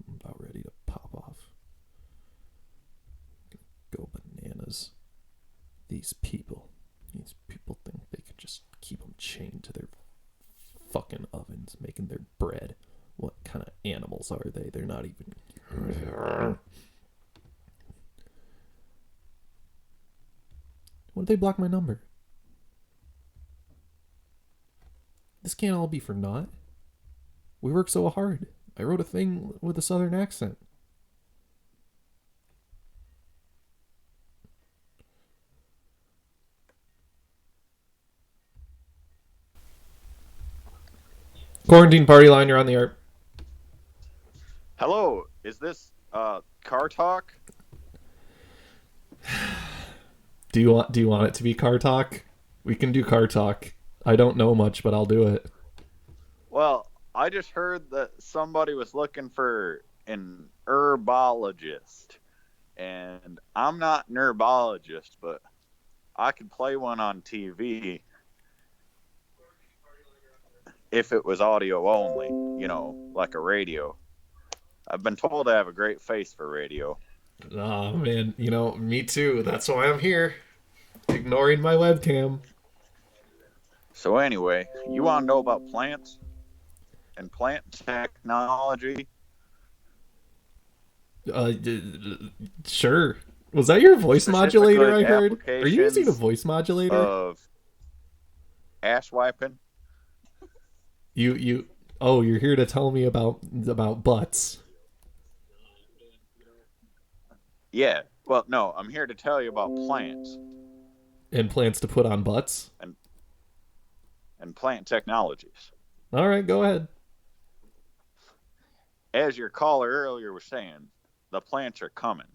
I'm about ready to pop off. Go bananas. These people think they could just keep them chained to their fucking ovens making their bread. What kind of animals are they? They're not even... What did they block my number? This can't all be for naught. We worked so hard. I wrote a thing with a southern accent. Quarantine party line, you're on the air. Hello, is this Car Talk? Do you want it to be car talk? We can do car talk. I don't know much, but I'll do it. Well, I just heard that somebody was looking for an herbologist. And I'm not an herbologist, but I could play one on TV if it was audio only, you know, like a radio. I've been told I have a great face for radio. Oh, man. You know, me too. That's why I'm here. Ignoring my webcam. So anyway, you want to know about plants and plant technology? Sure. Was that your voice modulator I heard? Specifically Are you using a applications voice modulator? Of ass wiping? You're here to tell me about butts. Yeah. Well, no, I'm here to tell you about plants And plants to put on butts? and plant technologies. All right, go ahead. As your caller earlier was saying, the plants are coming.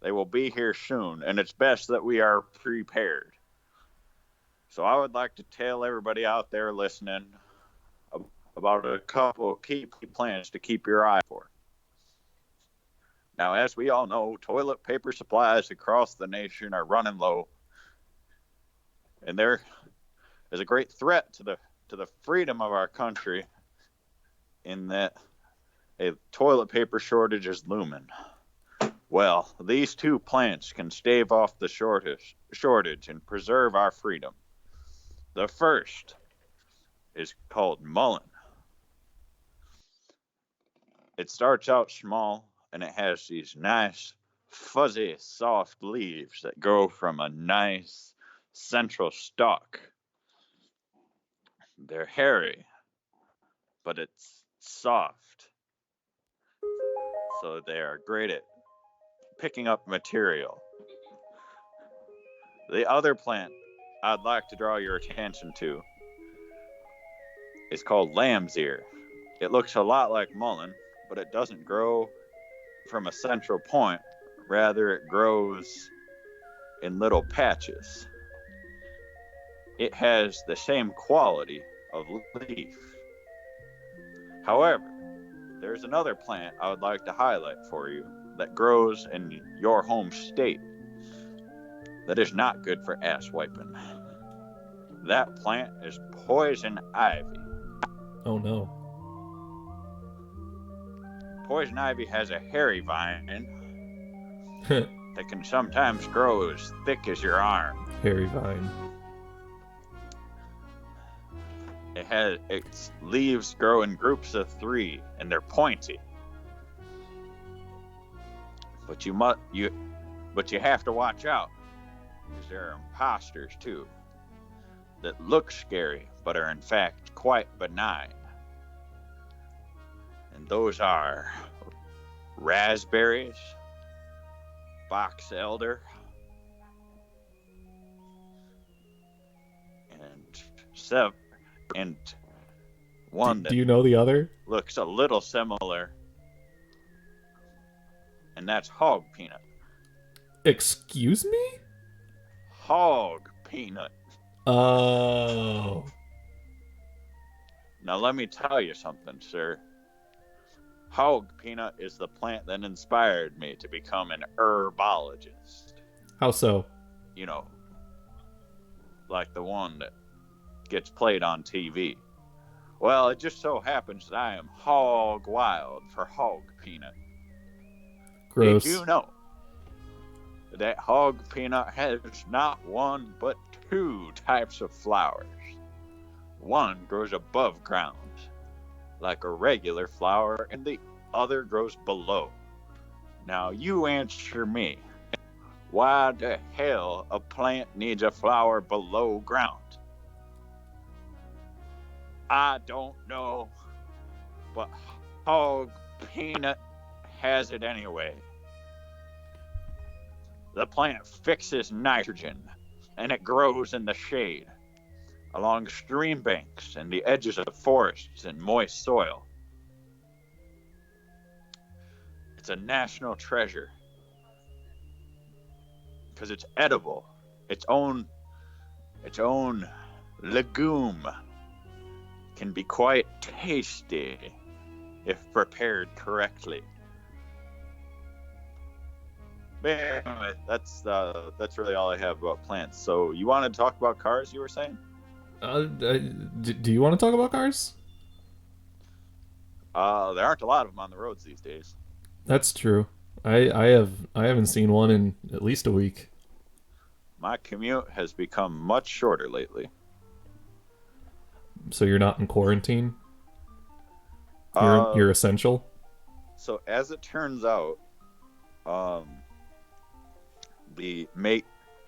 They will be here soon, and it's best that we are prepared. So I would like to tell everybody out there listening about a couple of key plans to keep your eye for. Now, as we all know, toilet paper supplies across the nation are running low, and there is a great threat to the freedom of our country in that a toilet paper shortage is looming. Well, these two plants can stave off the shortage and preserve our freedom. The first is called mullein. It starts out small, and it has these nice, fuzzy, soft leaves that grow from a nice central stalk. They're hairy, but it's soft. So they are great at picking up material. The other plant I'd like to draw your attention to is called lamb's ear. It looks a lot like mullein, but it doesn't grow from a central point. Rather, it grows in little patches. It has the same quality of leaf. However, there's another plant I would like to highlight for you that grows in your home state that is not good for ass wiping. That plant is poison ivy. Oh no. Poison ivy has a hairy vine that can sometimes grow as thick as your arm. Hairy vine. Its leaves grow in groups of 3, and they're pointy. But you have to watch out, because there are imposters too that look scary but are in fact quite benign. And those are raspberries, box elder, and one that Do you know the other? looks a little similar, and that's hog peanut. Excuse me? Hog peanut. Oh. Now let me tell you something, sir. Hog peanut is the plant that inspired me to become an herbologist. How so? You know, like the one that gets played on TV. Well, it just so happens that I am hog wild for hog peanut. Gross. Did you know that hog peanut has not one but 2 types of flowers? One grows above ground, like a regular flower, and the other grows below. Now you answer me. Why the hell a plant needs a flower below ground? I don't know, but hog peanut has it anyway. The plant fixes nitrogen, and it grows in the shade, along stream banks and the edges of forests and moist soil. It's a national treasure because it's edible. Its own legume can be quite tasty if prepared correctly. But anyway, that's really all I have about plants. So you want to talk about cars, you were saying? Do you want to talk about cars? There aren't a lot of them on the roads these days. That's true. I haven't seen one in at least a week. My commute has become much shorter lately. So you're not in quarantine? You're essential? So as it turns out,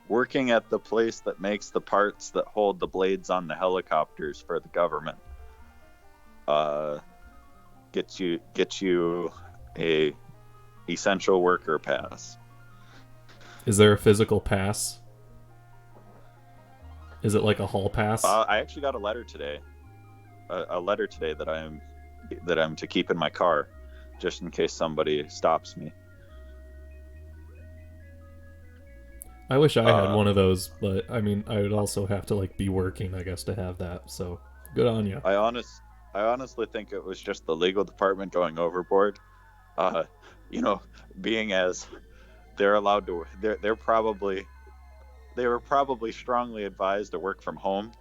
working at the place that makes the parts that hold the blades on the helicopters for the government gets you a essential worker pass. Is there a physical pass? Is it like a hall pass? I actually got a letter today. A letter today that I'm to keep in my car, just in case somebody stops me. I wish I had one of those, but I mean, I would also have to like be working, I guess, to have that. So good on you. I honestly think it was just the legal department going overboard. You know, being as they're allowed to, they were probably strongly advised to work from home,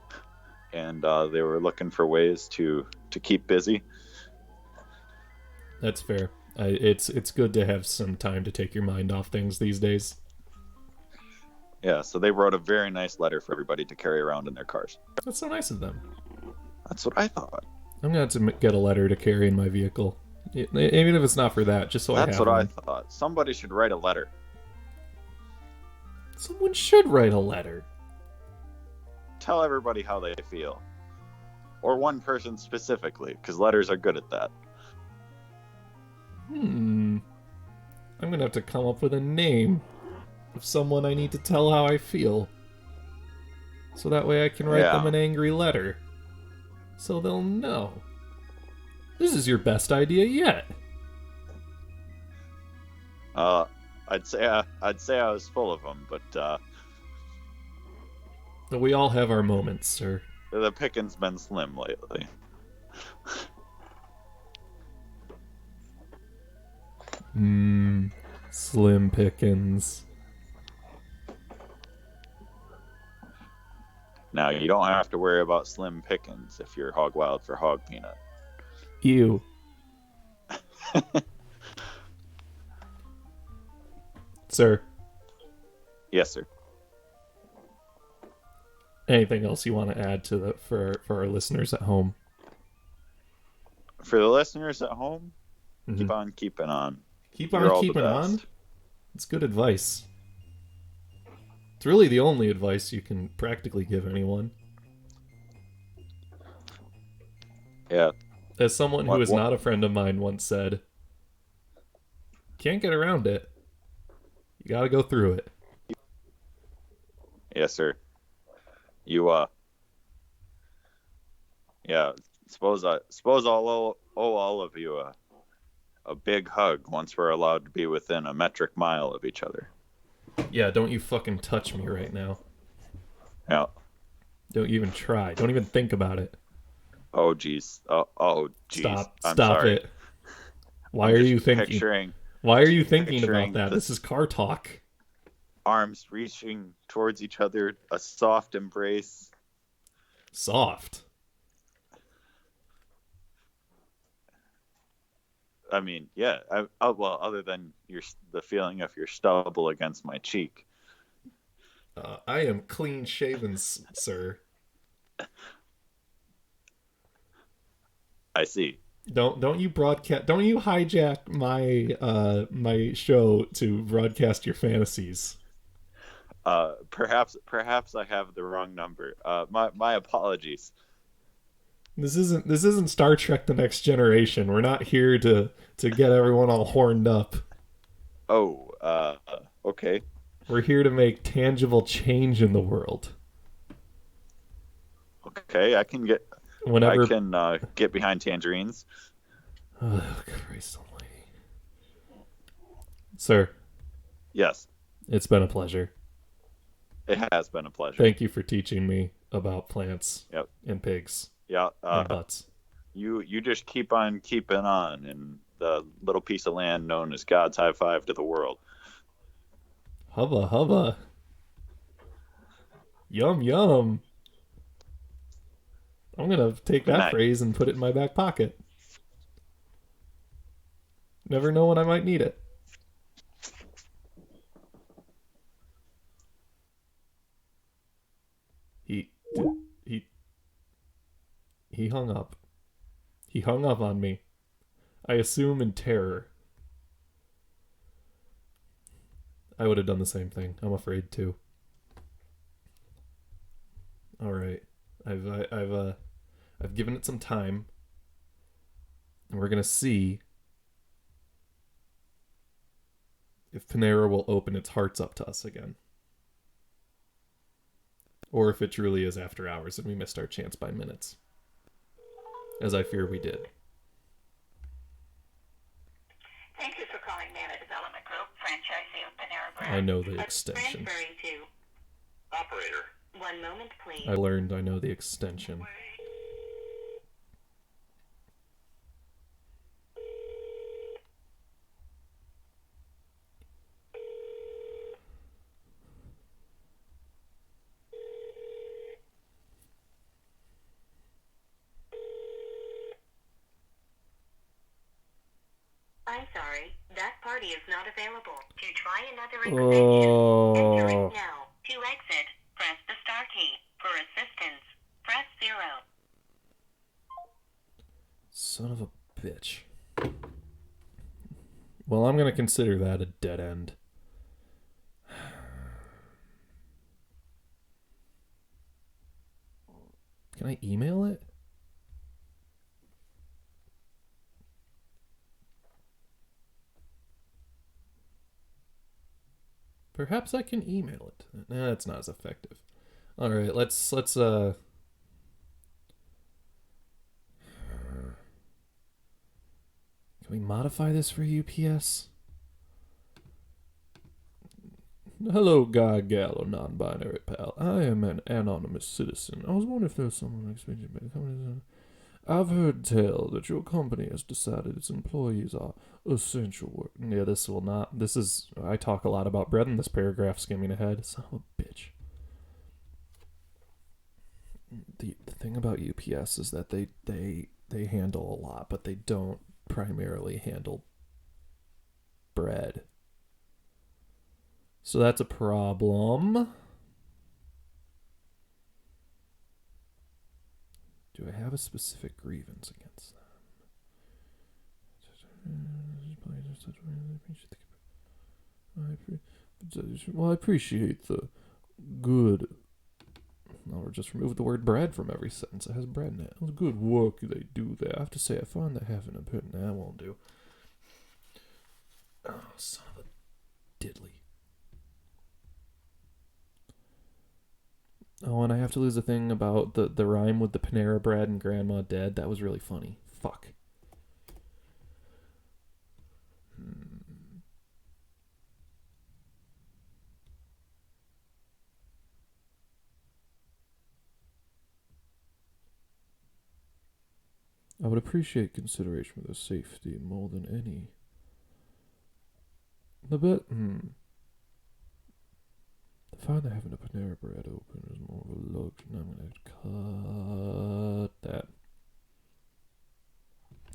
and they were looking for ways to keep busy. That's fair. It's good to have some time to take your mind off things these days. Yeah, so they wrote a very nice letter for everybody to carry around in their cars. That's so nice of them. That's what I thought. I'm gonna have to get a letter to carry in my vehicle, even if it's not for that, just so I have That's what one. I thought. Somebody should write a letter. Someone should write a letter. Tell everybody how they feel. Or one person specifically, because letters are good at that. I'm gonna have to come up with a name of someone I need to tell how I feel. So that way I can write them an angry letter. So they'll know. This is your best idea yet. I'd say I was full of them, but We all have our moments, sir. the picking's been slim lately. Slim pickings. Now, you don't have to worry about slim pickings if you're hog wild for hog peanut. Ew. Sir, Yes, sir. anything else you want to add to the for our listeners at home? For the listeners at home, Mhm. keep on keeping on. Keep You're on all the keeping on. best. It's good advice. It's really the only advice you can practically give anyone. Yeah. As someone who What- is what- not a friend of mine once said, can't get around it. You gotta go through it. Yes, sir. You yeah. Suppose I'll owe all of you a big hug once we're allowed to be within a metric mile of each other. Yeah, don't you fucking touch me right now. Yeah. Don't even try. Don't even think about it. Oh geez. Oh geez. Stop. I'm Stop sorry. it. Why I'm are just you thinking? Picturing Why are you thinking picturing about that? the- This is car talk. arms reaching towards each other, a soft embrace. Soft. I mean, yeah. Well, other than the feeling of your stubble against my cheek. I am clean shaven, sir. I see. Don't you broadcast? Don't you hijack my my show to broadcast your fantasies? Perhaps I have the wrong number. My apologies. This isn't Star Trek: The Next Generation. We're not here to get everyone all horned up. Oh, okay. We're here to make tangible change in the world. Okay, I can get behind tangerines. Oh, Christ almighty. Sir, Yes, it's been a pleasure. it has been a pleasure. Thank you for teaching me about plants Yep. and pigs Yeah, and butts. you just keep on keeping on in the little piece of land known as God's high five to the world. Hubba hubba. Yum yum. I'm gonna take that Nice. phrase and put it in my back pocket. Never know when I might need it. He hung up. He hung up on me. I assume in terror. I would have done the same thing. I'm afraid too. All right. I've given it some time. And we're going to see if Panera will open its hearts up to us again. Or if it truly is after hours and we missed our chance by minutes. As I fear we did. Thank you for calling Nana Development Group, franchisee of Panera Bread. I know the Let's extension. transfer you to Operator. One moment, please. I learned I know the extension. I'm sorry, that party is not available. To try another extension, enter it now. To exit, press the star key. For assistance, press 0. Son of a bitch. Well, I'm going to consider that a dead end. Can I email it? Perhaps I can email it. Nah, it's not as effective. All right, let's Can we modify this for UPS? Hello, guy, gal, or non-binary pal. I am an anonymous citizen. I was wondering if there's someone expected by the company. I've heard tell that your company has decided its employees are essential work. Yeah, this will not. This is. I talk a lot about bread in this paragraph skimming ahead. Son of a bitch. The thing about UPS is that they handle a lot, but they don't primarily handle bread. So that's a problem. Do I have a specific grievance against them? Well, I appreciate the good. No, or just remove the word bread from every sentence that has bread in it. It was good work they do there. I have to say, I find that having a bit that won't do. Oh, son of a diddly. Oh, and I have to lose a thing about the rhyme with the Panera Bread and Grandma Dead. That was really funny. Fuck. I would appreciate consideration for their safety more than any. The fact that having a Panera Bread open is more of a luxury. I'm going to cut that.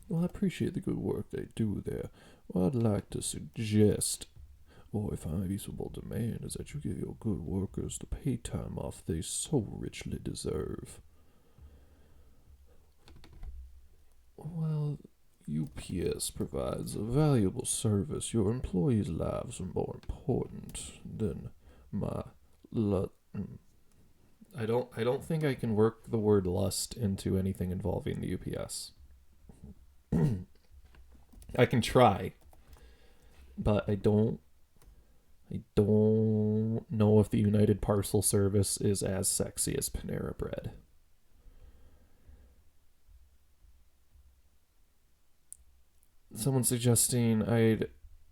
Well, I appreciate the good work they do there. What I'd like to suggest, or if I reasonable demand, is that you give your good workers the pay time off they so richly deserve. Well, UPS provides a valuable service. Your employees' lives are more important than my I don't think I can work the word lust into anything involving the UPS. I can try, but I don't know if the United Parcel Service is as sexy as Panera Bread. Someone suggesting I'd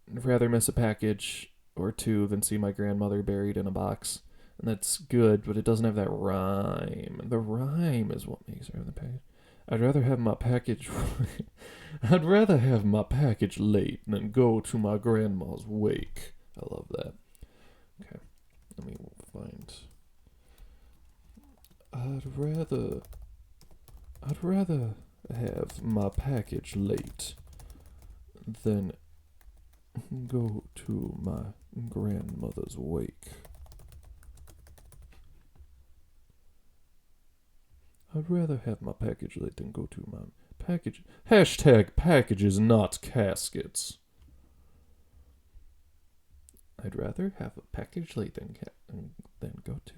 rather miss a package or two than see my grandmother buried in a box. And that's good, but it doesn't have that rhyme. The rhyme is what makes her the package. I'd rather have my package late than go to my grandma's wake. I love that. Okay. Let me find. I'd rather have my package late than go to my grandmother's wake. I'd rather have my package late than go to my package. Hashtag packages, not caskets. I'd rather have a package late than go to.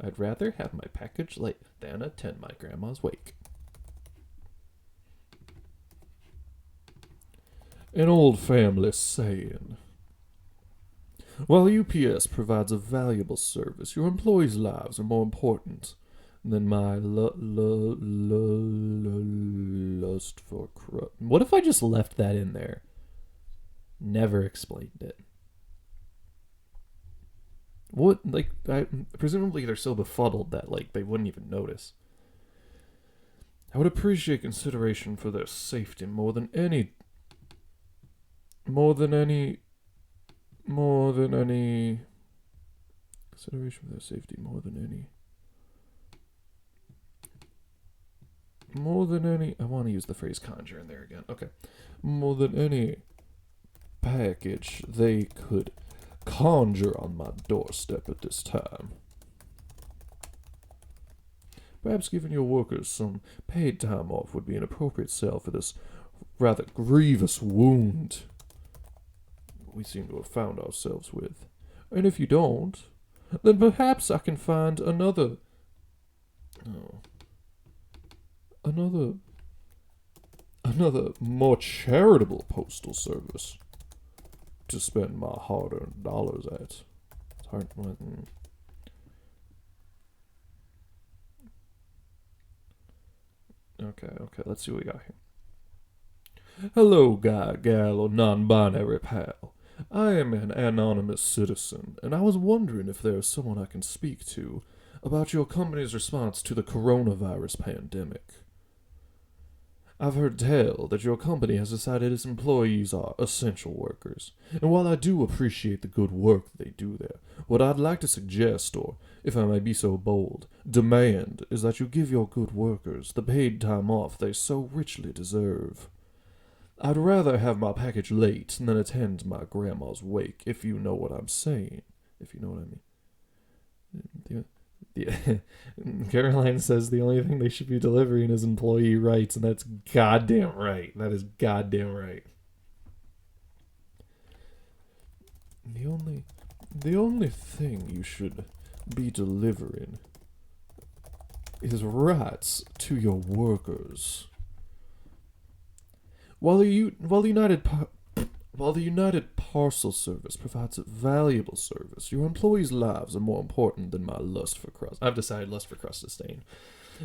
I'd rather have my package late than attend my grandma's wake. An old family saying. While UPS provides a valuable service, your employees' lives are more important than my lust for crud. What if I just left that in there? Never explained it. What, like, presumably they're so befuddled that, like, they wouldn't even notice. I would appreciate consideration for their safety more than any consideration for their safety more than any, I want to use the phrase conjure in there again. Okay. More than any package they could conjure on my doorstep at this time. Perhaps giving your workers some paid time off would be an appropriate salve for this rather grievous wound we seem to have found ourselves with. And if you don't, then perhaps I can find another more charitable postal service to spend my hard-earned dollars at. It's hard. Okay, let's see what we got here. Hello, guy, gal, or non-binary pal. I am an anonymous citizen, and I was wondering if there is someone I can speak to about your company's response to the coronavirus pandemic. I've heard tell that your company has decided its employees are essential workers, and while I do appreciate the good work they do there, what I'd like to suggest, or, if I may be so bold, demand, is that you give your good workers the paid time off they so richly deserve. I'd rather have my package late than attend my grandma's wake, if you know what I'm saying. If you know what I mean. Caroline says the only thing they should be delivering is employee rights, and that's goddamn right. That is goddamn right. The only thing you should be delivering is rights to your workers. While the United Parcel Service provides a valuable service, your employees' lives are more important than my lust for crust. I've decided lust for crust is staying.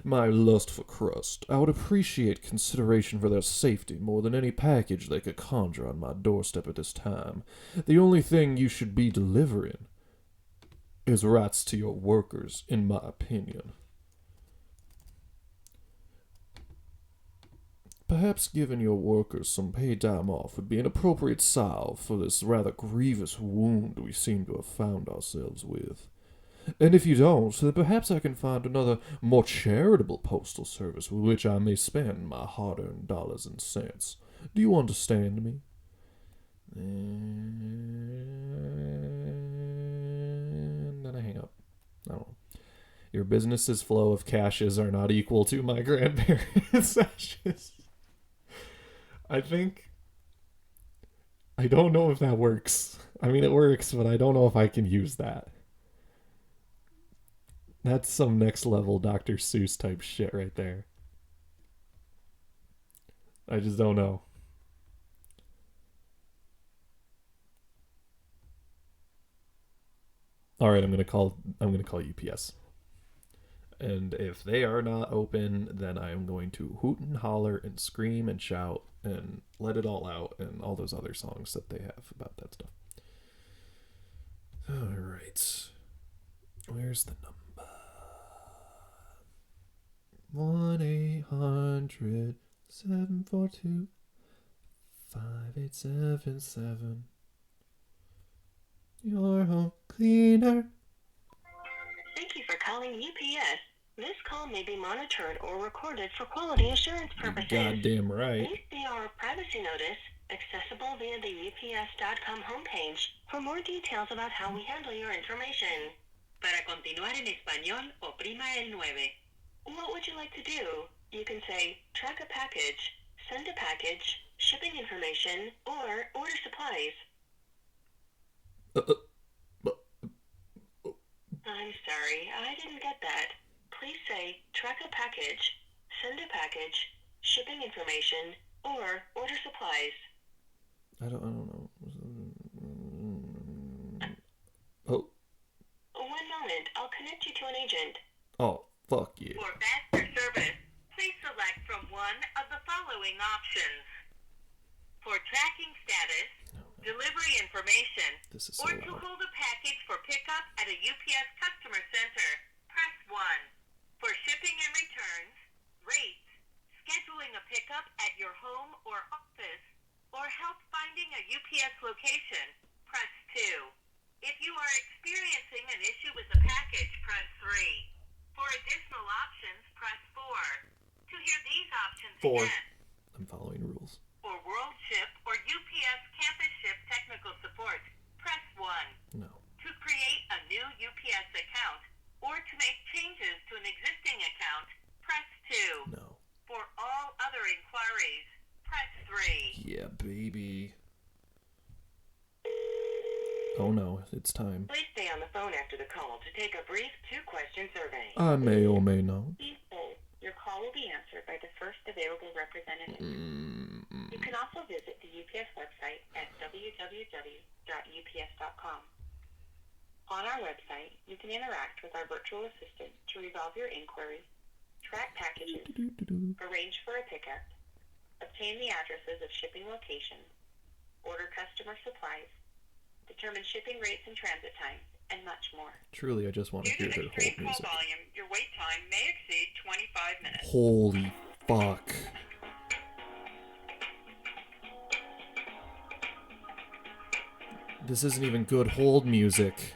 My lust for crust. I would appreciate consideration for their safety more than any package they could conjure on my doorstep at this time. The only thing you should be delivering is rights to your workers, in my opinion. Perhaps giving your workers some paid time off would be an appropriate salve for this rather grievous wound we seem to have found ourselves with. And if you don't, then perhaps I can find another more charitable postal service with which I may spend my hard-earned dollars and cents. Do you understand me? And then I hang up. I don't know. Your business's flow of cashes are not equal to my grandparents' ashes. I don't know if that works. I mean, it works, but I don't know if I can use that. That's some next level Dr. Seuss type shit right there. I just don't know. All right, I'm gonna call UPS. And if they are not open, then I am going to hoot and holler and scream and shout and let it all out and all those other songs that they have about that stuff. All right. Where's the number? 1-800-742-5877. Your home cleaner. Thank you for calling UPS. This call may be monitored or recorded for quality assurance purposes. Goddamn right. Please see our privacy notice, accessible via the UPS.com homepage, for more details about how we handle your information. Para continuar en español, oprima el 9. What would you like to do? You can say, track a package, send a package, shipping information, or order supplies. I'm sorry, I didn't get that. Please say, track a package, send a package, shipping information, or order supplies. I don't know. Oh. One moment, I'll connect you to an agent. Oh, fuck you. For faster service, please select from one of the following options. For tracking status, delivery information, This is so or to loud. hold a package for pickup at a UPS customer center, press 1. For shipping and returns, rates, scheduling a pickup at your home or office, or help finding a UPS location, press 2. If you are experiencing an issue with a package, press 3. For additional options, press 4. To hear these options 4. again, I'm following rules. for World Ship or UPS Campus Ship technical support, press 1. No. To create a new UPS account or to make changes to an existing account, press 2. No. For all other inquiries, press 3. Yeah, baby. Oh no, it's time. Please stay on the phone after the call to take a brief 2-question survey. I may or may not. Please hold. Your call will be answered by the first available representative. You can also visit the UPS website at www.ups.com. On our website, you can interact with our virtual assistant to resolve your inquiries, track packages, arrange for a pickup, obtain the addresses of shipping locations, order customer supplies, determine shipping rates and transit times, and much more. Truly, I just want to Due hear to their extreme whole call music. volume, your wait time may exceed 25 minutes. Holy fuck. This isn't even good hold music.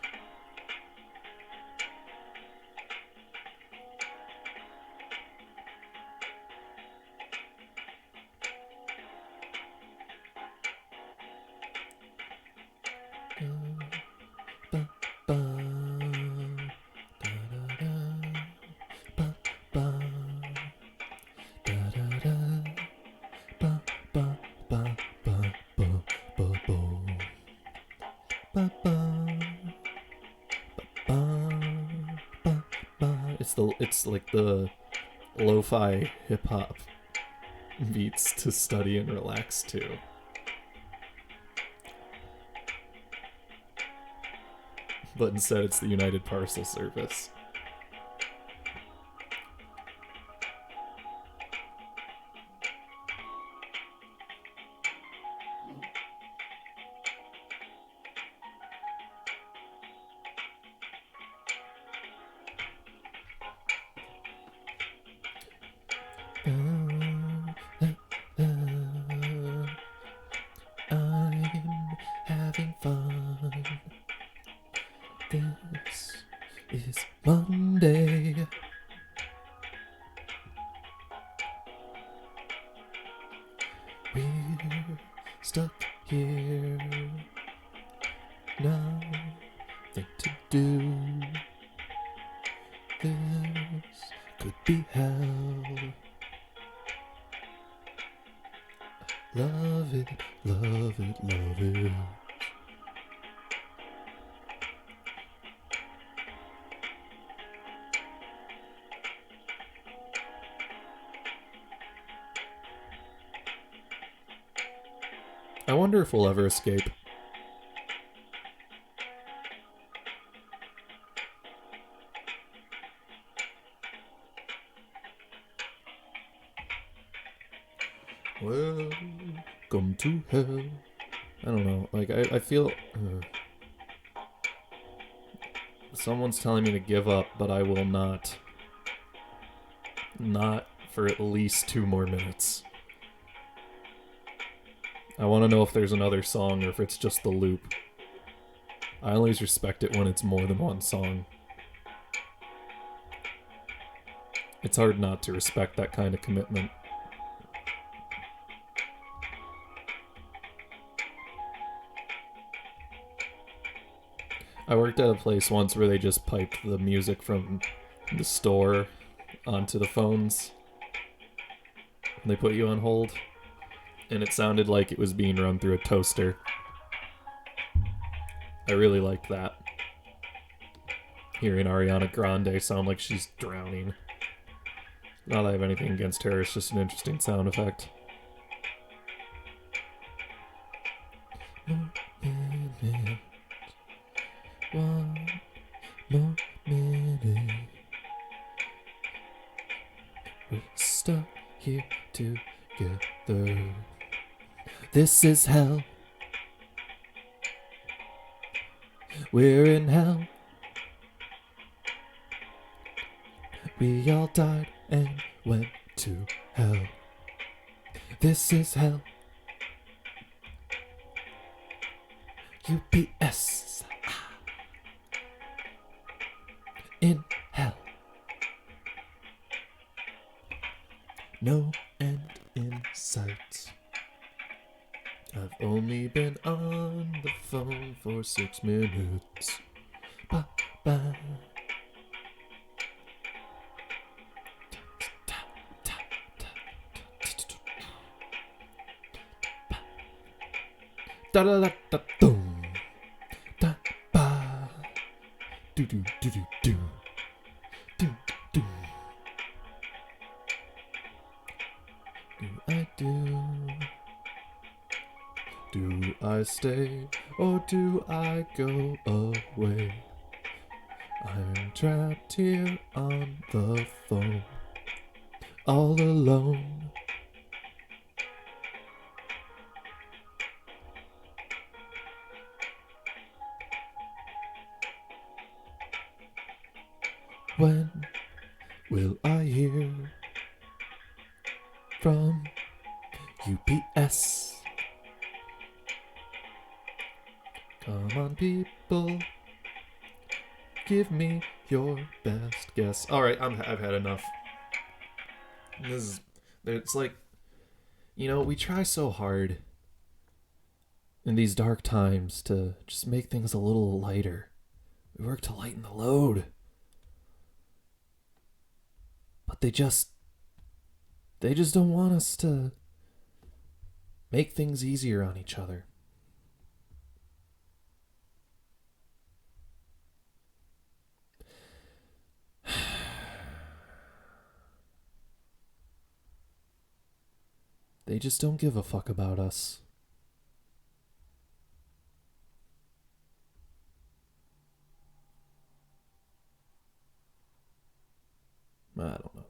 It's like the lo-fi hip-hop beats to study and relax to. But instead it's the United Parcel Service. I'm having fun. This is Monday. We're stuck here. Nothing to do. This could be hell. Love it, love it, love it. I wonder if we'll ever escape. Welcome to hell. I don't know. Like, I feel... someone's telling me to give up, but I will not. Not for at least 2 more minutes. I want to know if there's another song or if it's just the loop. I always respect it when it's more than one song. It's hard not to respect that kind of commitment. I worked at a place once where they just piped the music from the store onto the phones. And they put you on hold. And it sounded like it was being run through a toaster. I really liked that. Hearing Ariana Grande sound like she's drowning. Not that I have anything against her, it's just an interesting sound effect. One more minute. We're stuck here together. This is hell. We're in hell. We all died and went to hell. This is hell. UPS. In hell. No end in sight. I've only been on the phone for 6 minutes. Bye-bye. Da da da da boom. Da ba. Do do do do do. Do do. Do I do? Do I stay or do I go away? I'm trapped here on the phone, all alone. When will I hear from UPS? Come on, people, give me your best guess. All right, I've had enough. It's like, we try so hard in these dark times to just make things a little lighter. We work to lighten the load. But they just don't want us to make things easier on each other. They just don't give a fuck about us. I don't know.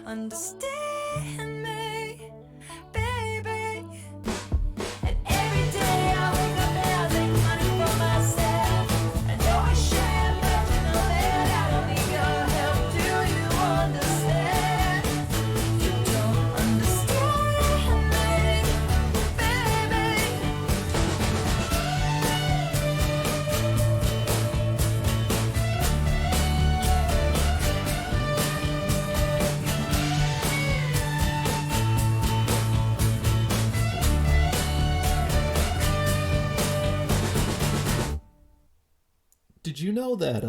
understand me, baby. And every day I wake up and I make money for myself. And though I share, but you know that I don't need your help. Do you understand? You don't understand me, baby. Did you know that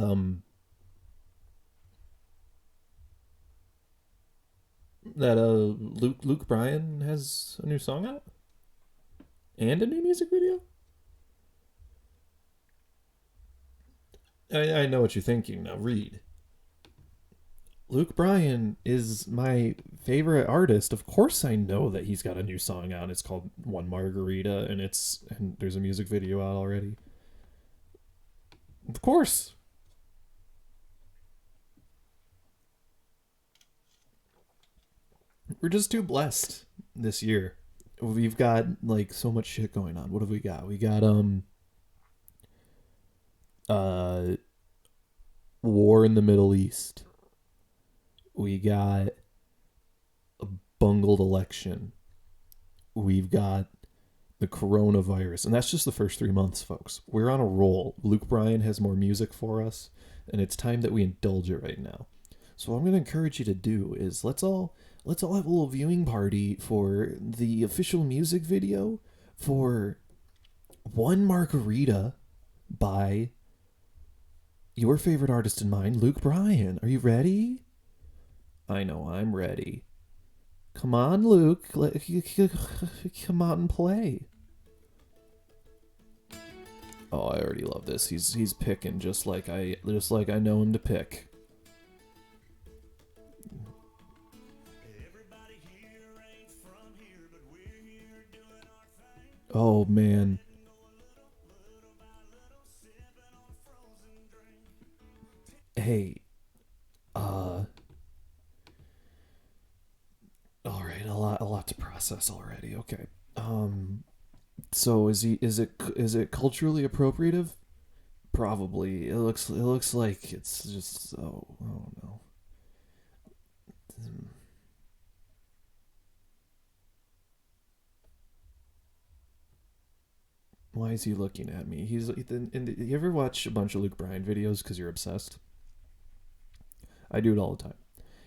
Luke Bryan has a new song out and a new music video? I know what you're thinking now. Read. Luke Bryan is my favorite artist. Of course I know that he's got a new song out. It's called One Margarita, and there's a music video out already. Of course. We're just too blessed this year. We've got like so much shit going on. What have we got? We got war in the Middle East. We got a bungled election. We've got the coronavirus, and that's just the first 3 months, folks. We're on a roll. Luke Bryan has more music for us, and it's time that we indulge it right now. So what I'm going to encourage you to do is let's all have a little viewing party for the official music video for One Margarita by your favorite artist and mine, Luke Bryan. Are you ready? I know I'm ready. Come on, Luke. Come out and play. Oh, I already love this. He's picking just like I know him to pick. Oh man. Hey. All right, a lot to process already. Okay. So is it culturally appropriative? Probably. It looks like it's just oh no. Why is he looking at me? You ever watch a bunch of Luke Bryan videos because you're obsessed? I do it all the time.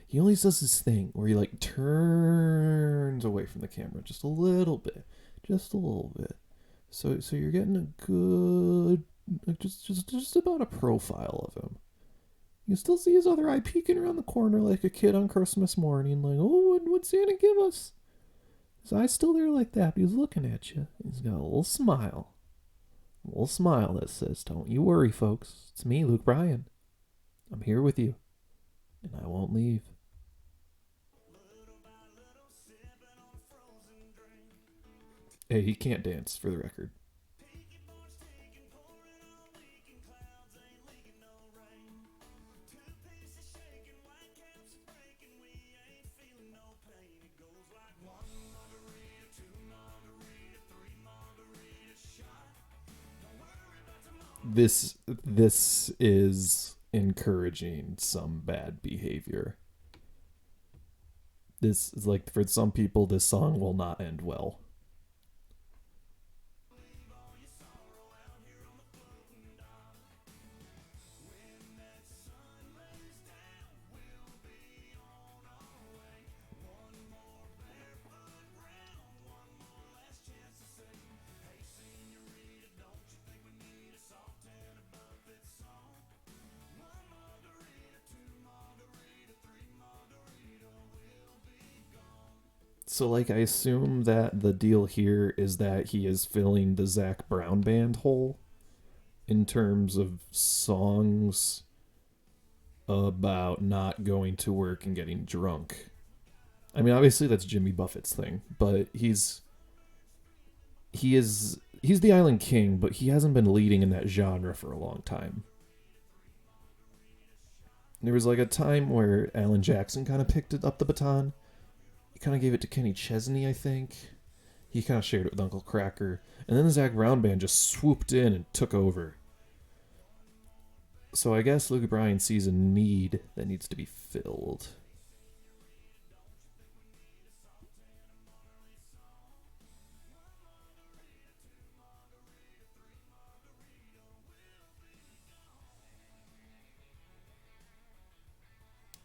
He only does this thing where he like turns away from the camera just a little bit. So you're getting a good, like just about a profile of him. You can still see his other eye peeking around the corner like a kid on Christmas morning, like, oh, what'd Santa give us? His eye's still there like that, but he's looking at you. He's got a little smile that says, don't you worry, folks. It's me, Luke Bryan. I'm here with you, and I won't leave. Hey, he can't dance, for the record. This is encouraging some bad behavior. This is like, for some people, this song will not end well. So, like, I assume that the deal here is that he is filling the Zac Brown band hole in terms of songs about not going to work and getting drunk. I mean, obviously that's Jimmy Buffett's thing, but he's the Island King, but he hasn't been leading in that genre for a long time. There was like a time where Alan Jackson kind of picked it up the baton. He kind of gave it to Kenny Chesney, I think. He kind of shared it with Uncle Cracker. And then the Zac Brown Band just swooped in and took over. So I guess Luke Bryan sees a need that needs to be filled.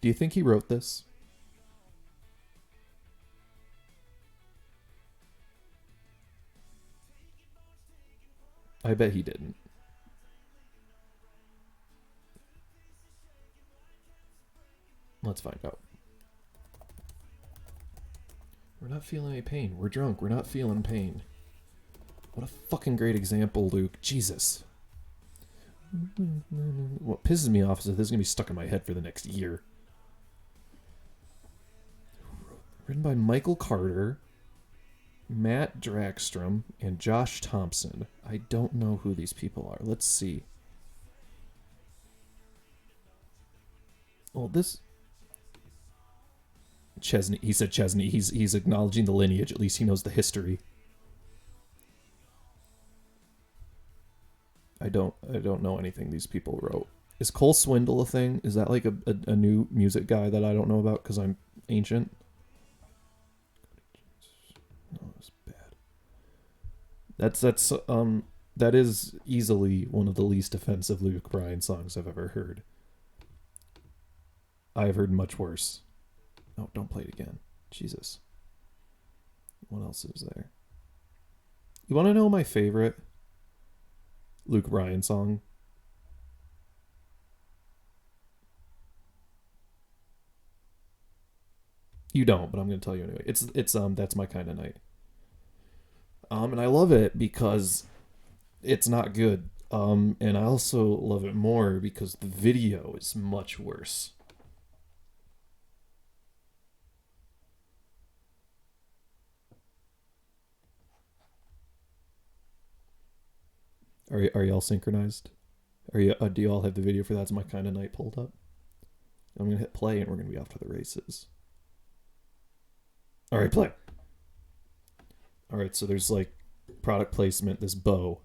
Do you think he wrote this? I bet he didn't. Let's find out. We're not feeling any pain. We're drunk. We're not feeling pain. What a fucking great example, Luke. Jesus. What pisses me off is that this is going to be stuck in my head for the next year. Written by Michael Carter, Matt Drackstrom, and Josh Thompson. I don't know who these people are. Let's see. Well, this... Chesney. He said Chesney. He's acknowledging the lineage. At least he knows the history. I don't know anything these people wrote. Is Cole Swindle a thing? Is that like a new music guy that I don't know about because I'm ancient? No, it's bad. That is easily one of the least offensive Luke Bryan songs I've ever heard. I've heard much worse. Oh, don't play it again. Jesus. What else is there? You want to know my favorite Luke Bryan song? You don't, but I'm going to tell you anyway. It's That's My Kind of Night. And I love it because it's not good. And I also love it more because the video is much worse. Are y'all synchronized? Do you all have the video for That's My Kind of Night pulled up? I'm gonna hit play and we're gonna be off to the races. All right, play. All right, so there's like product placement. This bow,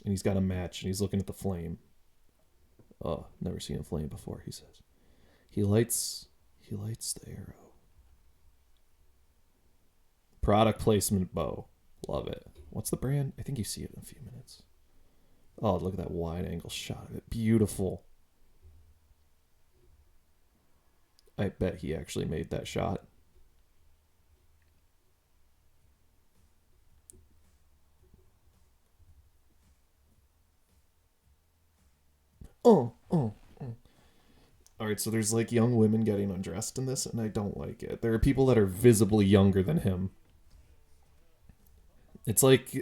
and he's got a match and he's looking at the flame. Oh, never seen a flame before. He says he lights the arrow. Product placement bow. Love it. What's the brand? I think you see it in a few minutes. Oh, look at that wide angle shot of it. Beautiful. I bet he actually made that shot. Oh. Alright, so there's like young women getting undressed in this, and I don't like it. There are people that are visibly younger than him. It's like,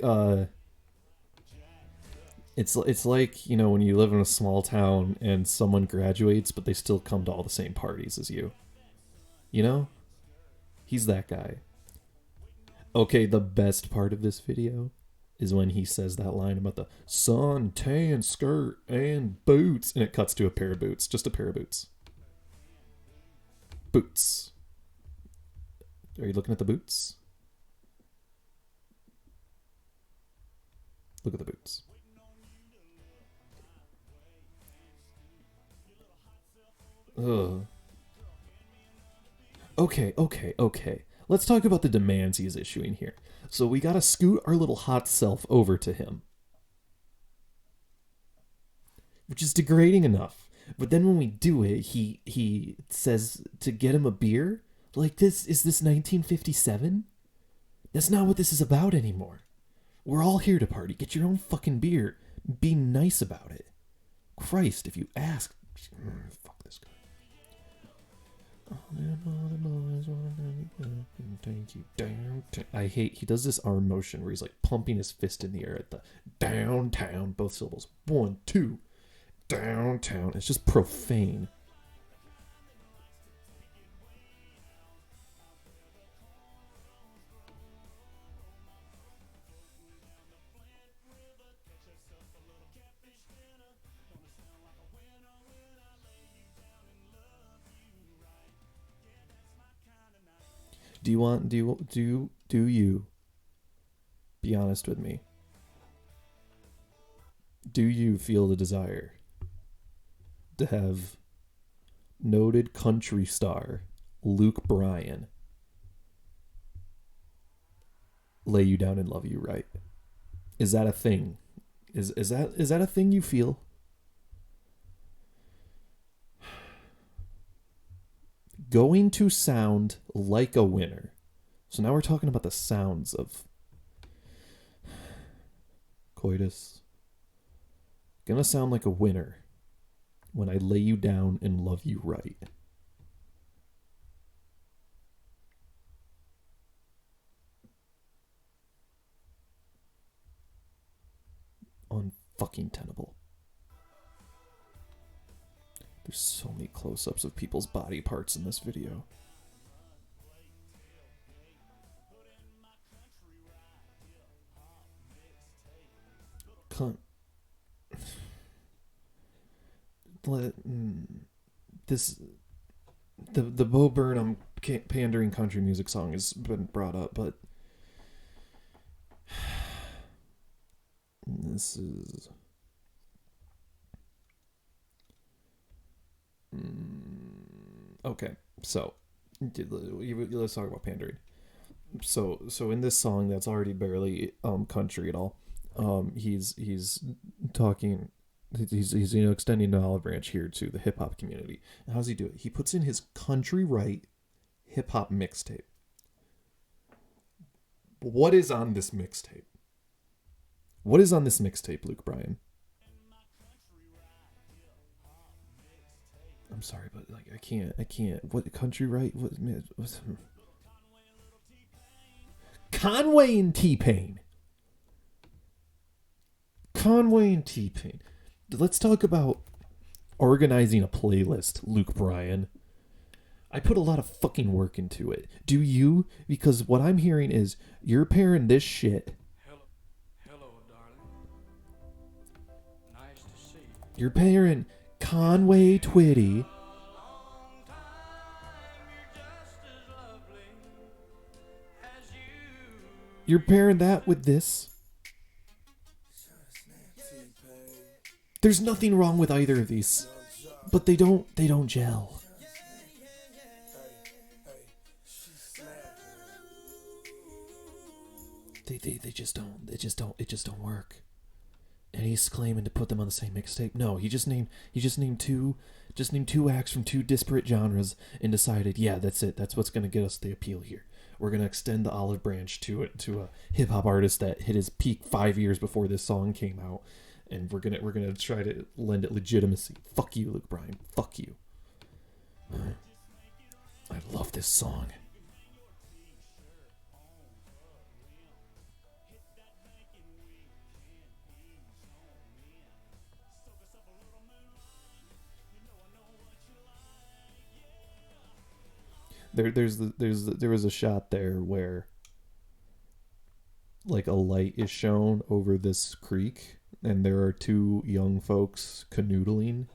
it's like, you know, when you live in a small town and someone graduates, but they still come to all the same parties as you. You know? He's that guy. Okay, the best part of this video is when he says that line about the sun, tan skirt, and boots, and it cuts to a pair of boots. Just a pair of boots. Boots. Are you looking at the boots? Look at the boots. Ugh. Okay. Let's talk about the demands he is issuing here. So we gotta scoot our little hot self over to him. Which is degrading enough. But then when we do it, he says to get him a beer? Like, is this 1957? That's not what this is about anymore. We're all here to party. Get your own fucking beer. Be nice about it. Christ, if you ask... Fuck this guy. Thank you. I hate... He does this arm motion where he's like pumping his fist in the air at the downtown. Both syllables. 1, 2. Downtown. It's just profane. Do you be honest with me? Do you feel the desire to have noted country star Luke Bryan lay you down and love you right? Is that a thing? Is that a thing you feel? Going to sound like a winner. So now we're talking about the sounds of coitus. Gonna sound like a winner when I lay you down and love you right. Unfucking tenable. There's so many close-ups of people's body parts in this video. The Bo Burnham pandering country music song has been brought up, but this is okay. So let's talk about pandering. So in this song that's already barely country at all, he's talking. He's extending an olive branch here to the hip hop community. And how does he do it? He puts in his country right hip hop mixtape. What is on this mixtape? What is on this mixtape, Luke Bryan? I'm sorry, but like I can't. What country right? What's Conway and T-Pain. Conway and T-Pain. Let's talk about organizing a playlist, Luke Bryan. I put a lot of fucking work into it. Do you? Because what I'm hearing is you're pairing this shit. Hello, darling. Nice to see you. You're pairing Conway Twitty. You're pairing that with this. There's nothing wrong with either of these, but they don't gel. They just don't. It just don't work. And he's claiming to put them on the same mixtape. No, he just named two acts from two disparate genres and decided, yeah, that's it. That's what's gonna get us the appeal here. We're gonna extend the olive branch to a hip hop artist that hit his peak 5 years before this song came out. And we're gonna try to lend it legitimacy. Fuck you, Luke Bryan. Fuck you. I love this song. There was a shot there where like a light is shown over this creek. And there are two young folks canoodling,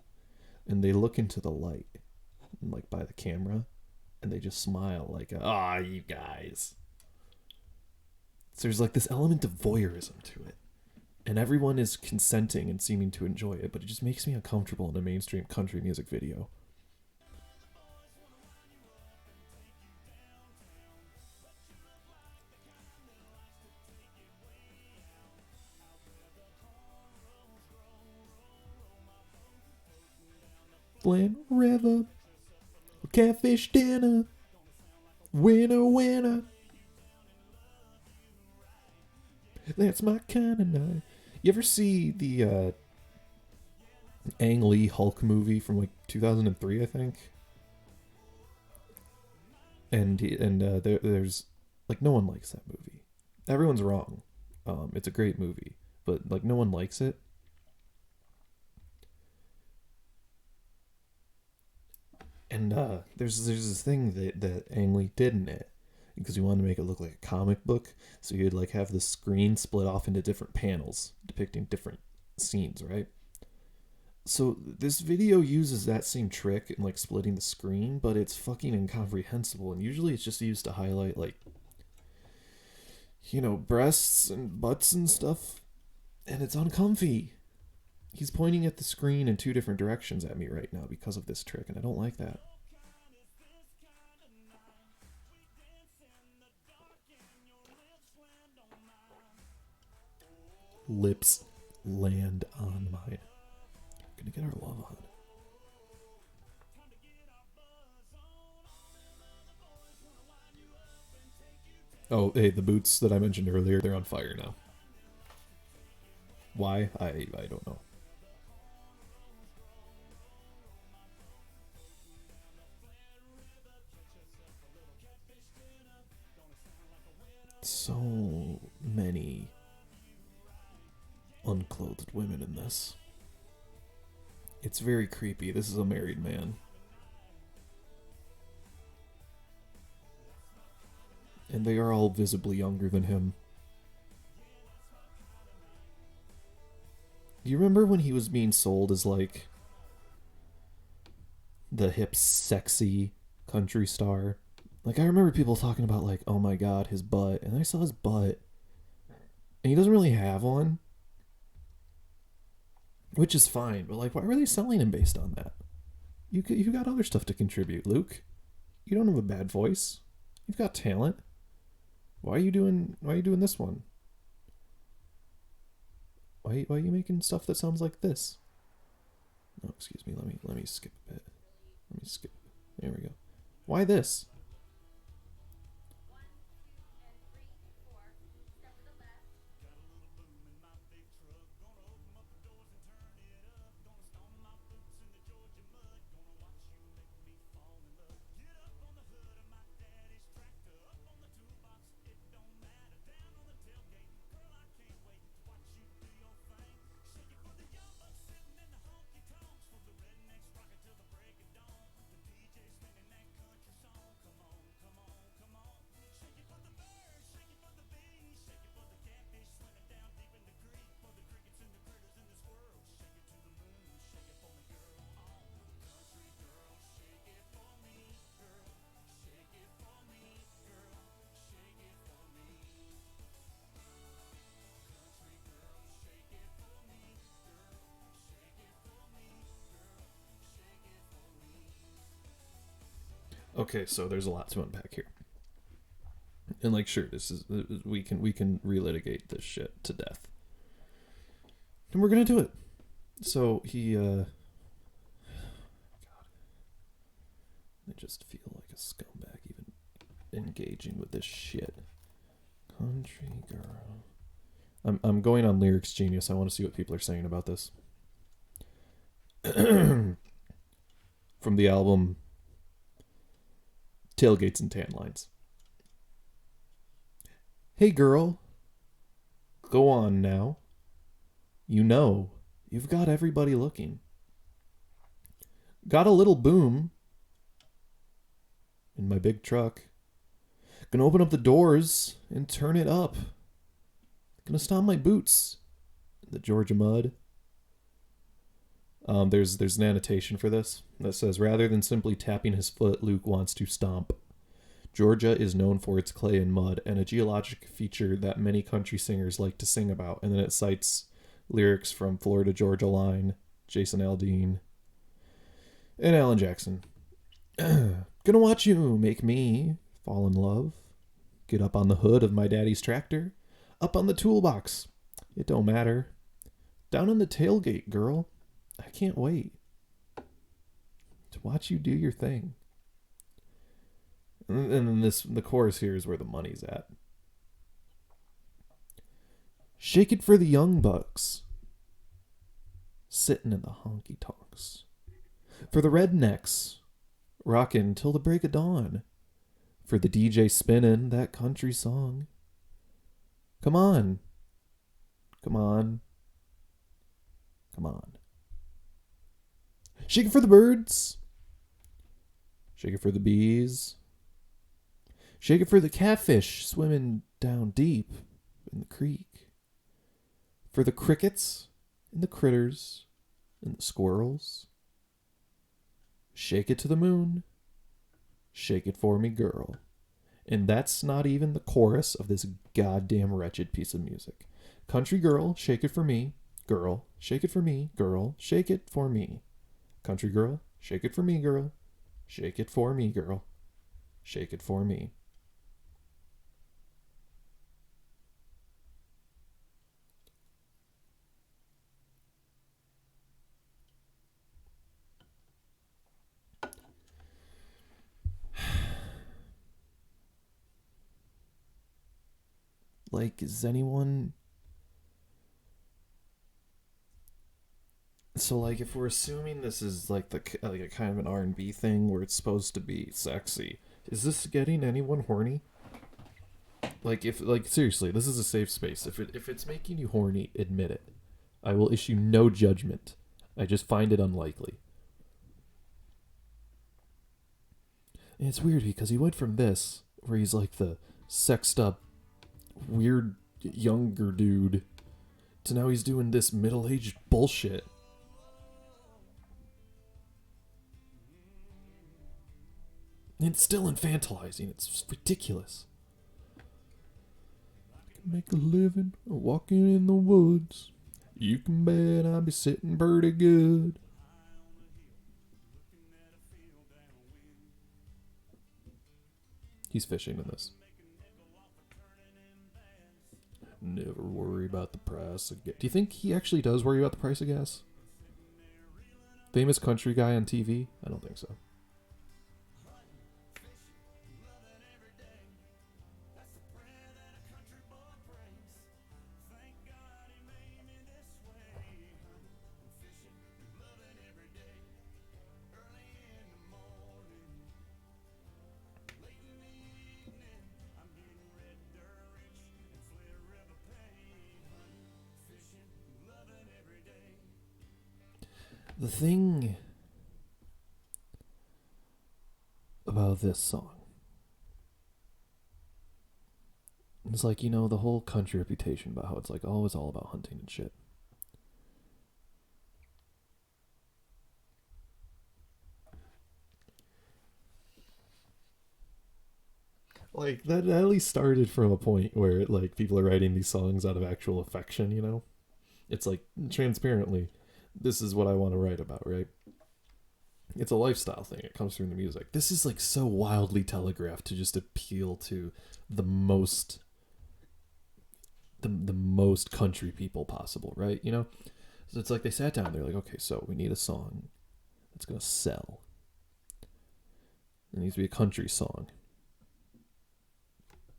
and they look into the light, like by the camera, and they just smile like, "Ah, you guys." So there's like this element of voyeurism to it, and everyone is consenting and seeming to enjoy it, but it just makes me uncomfortable in a mainstream country music video. Flint River, catfish dinner, winner, winner. That's my kind of night. You ever see the Ang Lee Hulk movie from like 2003, I think? And there's like no one likes that movie. Everyone's wrong. It's a great movie, but like no one likes it. And there's this thing that Ang Lee did in it because he wanted to make it look like a comic book. So you'd like have the screen split off into different panels depicting different scenes, right? So this video uses that same trick in like splitting the screen, but it's fucking incomprehensible. And usually it's just used to highlight like, you know, breasts and butts and stuff. And it's uncomfy. He's pointing at the screen in two different directions at me right now because of this trick, and I don't like that. Lips land on mine. Gonna get our love on. Oh, hey, the boots that I mentioned earlier, they're on fire now. Why? I don't know. So many unclothed women in this. It's very creepy. This is a married man. And they are all visibly younger than him. You remember when he was being sold as like the hip, sexy country star? Like, I remember people talking about like, oh my god, his butt. And I saw his butt. And he doesn't really have one. Which is fine, but like, why were they selling him based on that? You got other stuff to contribute, Luke. You don't have a bad voice. You've got talent. Why are you doing this one? Why are you making stuff that sounds like this? No, excuse me. Let me skip a bit. Let me skip. There we go. Why this? Okay, so there's a lot to unpack here. And like, sure, this is we can relitigate this shit to death. And we're gonna do it. So he God. I just feel like a scumbag even engaging with this shit. Country girl. I'm going on Lyrics Genius. I want to see what people are saying about this. From the album Tailgates and Tan Lines. Hey girl, go on now. You know, you've got everybody looking. Got a little boom in my big truck. Gonna open up the doors and turn it up. Gonna stomp my boots in the Georgia mud. There's an annotation for this that says, rather than simply tapping his foot, Luke wants to stomp. Georgia is known for its clay and mud, and a geologic feature that many country singers like to sing about. And then it cites lyrics from Florida Georgia Line, Jason Aldean, and Alan Jackson. Gonna watch you make me fall in love. Get up on the hood of my daddy's tractor. Up on the toolbox. It don't matter. Down in the tailgate, girl. I can't wait to watch you do your thing. And then the chorus here is where the money's at. Shake it for the young bucks, sitting in the honky tonks. For the rednecks, rockin' till the break of dawn. For the DJ spinning that country song. Come on. Come on. Come on. Shake it for the birds. Shake it for the bees. Shake it for the catfish swimming down deep in the creek. For the crickets and the critters and the squirrels. Shake it to the moon. Shake it for me, girl. And that's not even the chorus of this goddamn wretched piece of music. Country girl, shake it for me. Girl, shake it for me. Girl, shake it for me. Country girl, shake it for me, girl. Shake it for me, girl. Shake it for me. Like, is anyone... So, like, if we're assuming this is, like, like a kind of an R&B thing where it's supposed to be sexy, is this getting anyone horny? Like, seriously, this is a safe space. If it's making you horny, admit it. I will issue no judgment. I just find it unlikely. And it's weird because he went from this, where he's like the sexed up, weird younger dude, to now he's doing this middle-aged bullshit. And it's still infantilizing. It's ridiculous. I can make a living walking in the woods. You can bet I'll be sitting pretty good. He's fishing in this. Never worry about the price of gas. Do you think he actually does worry about the price of gas? Famous country guy on TV? I don't think so. The thing about this song is like, you know, the whole country reputation about how it's like always all about hunting and shit. Like, that at least started from a point where, like, people are writing these songs out of actual affection, you know? It's like, transparently, this is what I want to write about, right? It's a lifestyle thing. It comes through in the music. This is like so wildly telegraphed to just appeal to the most country people possible, right? You know? So it's like they sat down, they're like, okay, so we need a song that's gonna sell. It needs to be a country song.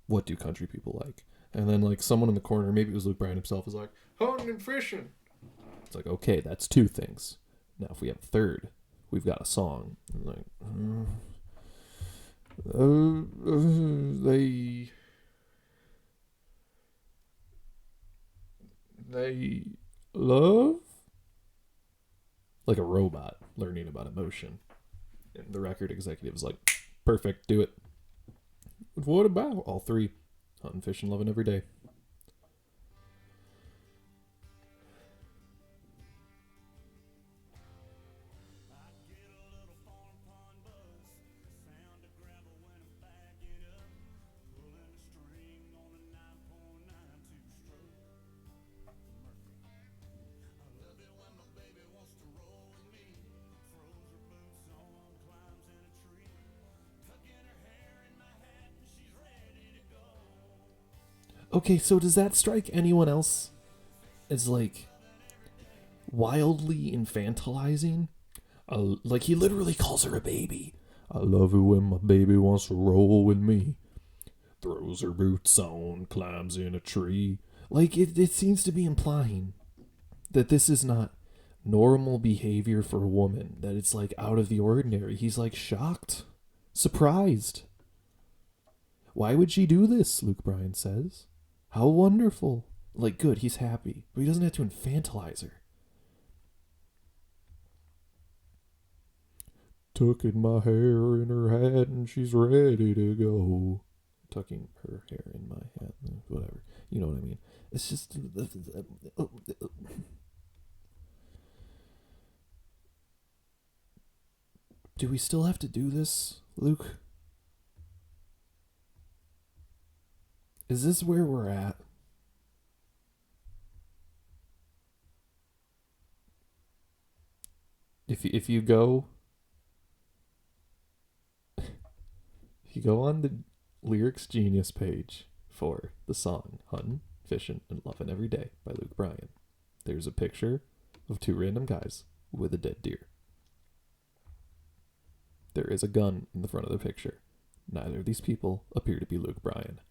What do country people like? And then like someone in the corner, maybe it was Luke Bryan himself, is like, hunting and fishing. It's like, okay, that's two things. Now, if we have a third, we've got a song. I'm like, they love? Like a robot learning about emotion. And the record executive is like, perfect, do it. What about all three? Hunting, fishing, loving every day. Okay, so does that strike anyone else as, like, wildly infantilizing? Like, he literally calls her a baby. I love it when my baby wants to roll with me. Throws her boots on, climbs in a tree. Like, it seems to be implying that this is not normal behavior for a woman. That it's, like, out of the ordinary. He's, like, shocked. Surprised. Why would she do this, Luke Bryan says. How wonderful. Like, good, he's happy. But he doesn't have to infantilize her. Tucking my hair in her hat and she's ready to go. Tucking her hair in my hat. Whatever. You know what I mean. It's just... Do we still have to do this, Luke? Is this where we're at? If you go on the Lyrics Genius page for the song Huntin', Fishin', and Lovin' Every Day by Luke Bryan, there's a picture of two random guys with a dead deer. There is a gun in the front of the picture. Neither of these people appear to be Luke Bryan.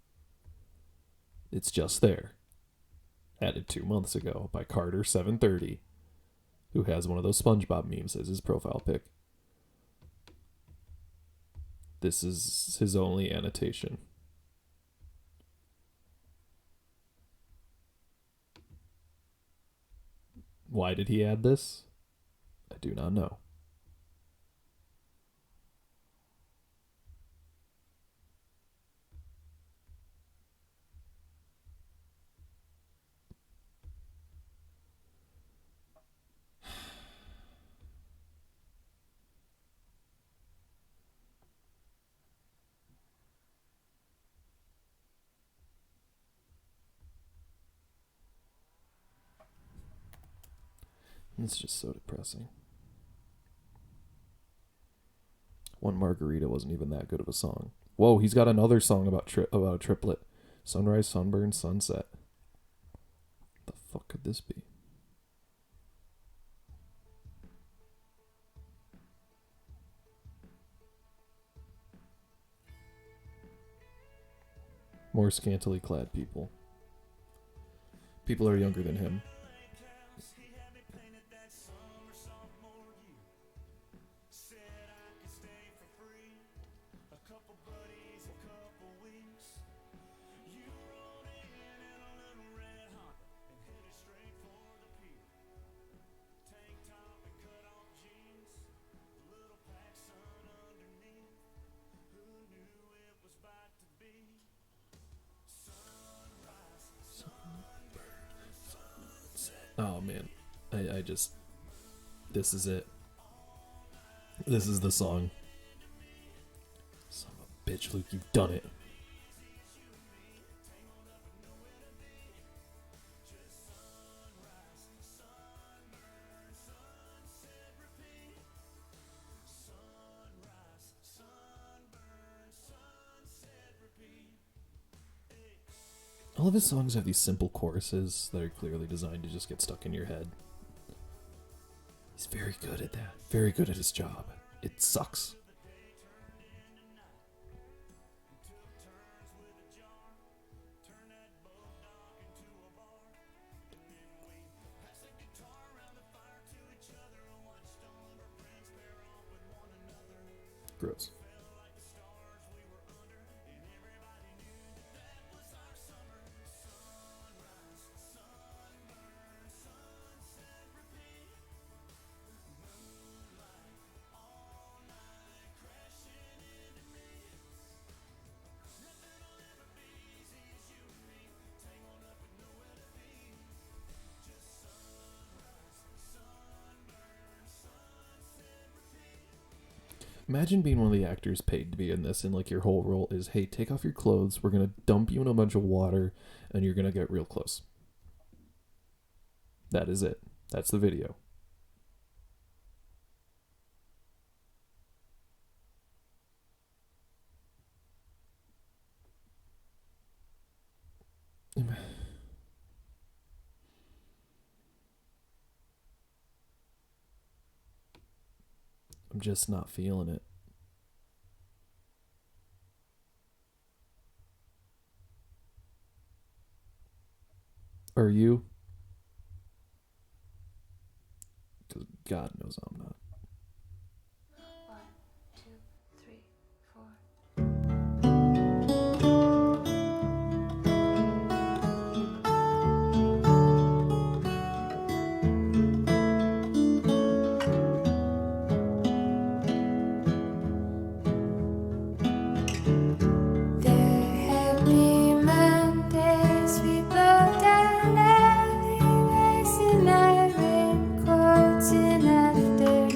It's just there. Added 2 months ago by Carter730, who has one of those SpongeBob memes as his profile pic. This is his only annotation. Why did he add this? I do not know. It's just so depressing. One Margarita wasn't even that good of a song. Whoa, he's got another song about a triplet. Sunrise, sunburn, sunset. What the fuck could this be? More scantily clad people. People are younger than him. Oh man, I just, this is it. This is the song. Son of a bitch, Luke, you've done it. All of his songs have these simple choruses that are clearly designed to just get stuck in your head. He's very good at that. Very good at his job. It sucks. Gross. Imagine being one of the actors paid to be in this, and like your whole role is, hey, take off your clothes, we're gonna dump you in a bunch of water, and you're gonna get real close. That is it. That's the video. I'm just not feeling it. Are you? Because God knows I'm not. 1, 2, 3, 4. There have been Mondays we blow down alleyways in iron quotes and after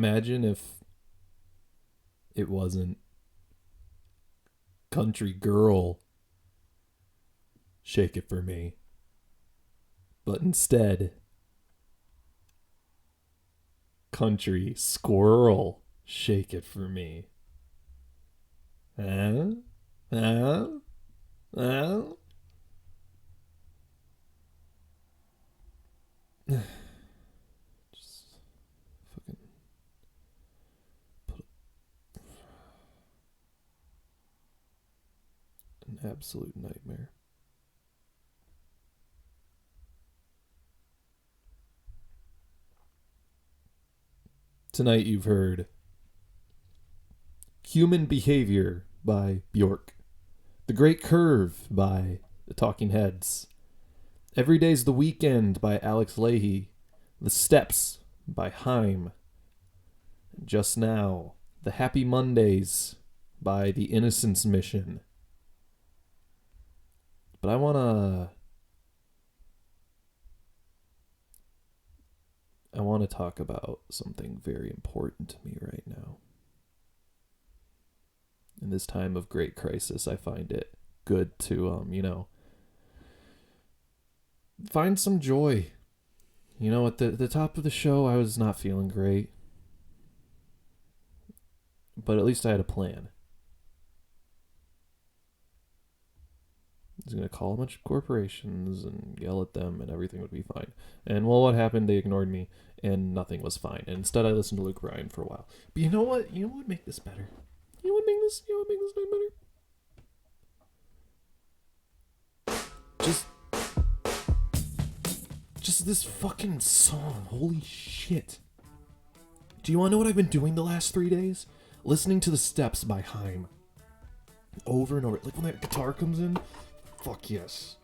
Imagine if it wasn't Country Girl, Shake It For Me, but instead Country Squirrel, Shake It For Me. Huh? Huh? Huh? Just fucking put an absolute nightmare. Tonight you've heard Human Behavior by Bjork, The Great Curve by The Talking Heads, Every Day's the Weekend by Alex Leahy, The Steps by Haim, and just now, The Happy Mondays by The Innocence Mission. But I want to talk about something very important to me right now. In this time of great crisis, I find it good to, find some joy. At the top of the show, I was not feeling great. But at least I had a plan. I was going to call a bunch of corporations and yell at them and everything would be fine. And well, what happened? They ignored me and nothing was fine. And instead I listened to Luke Bryan for a while. But you know what? You know what would make this better? You know what would make this night better? Just this fucking song. Holy shit. Do you want to know what I've been doing the last 3 days? Listening to The Steps by Haim. Over and over. Like when that guitar comes in. Fuck yes.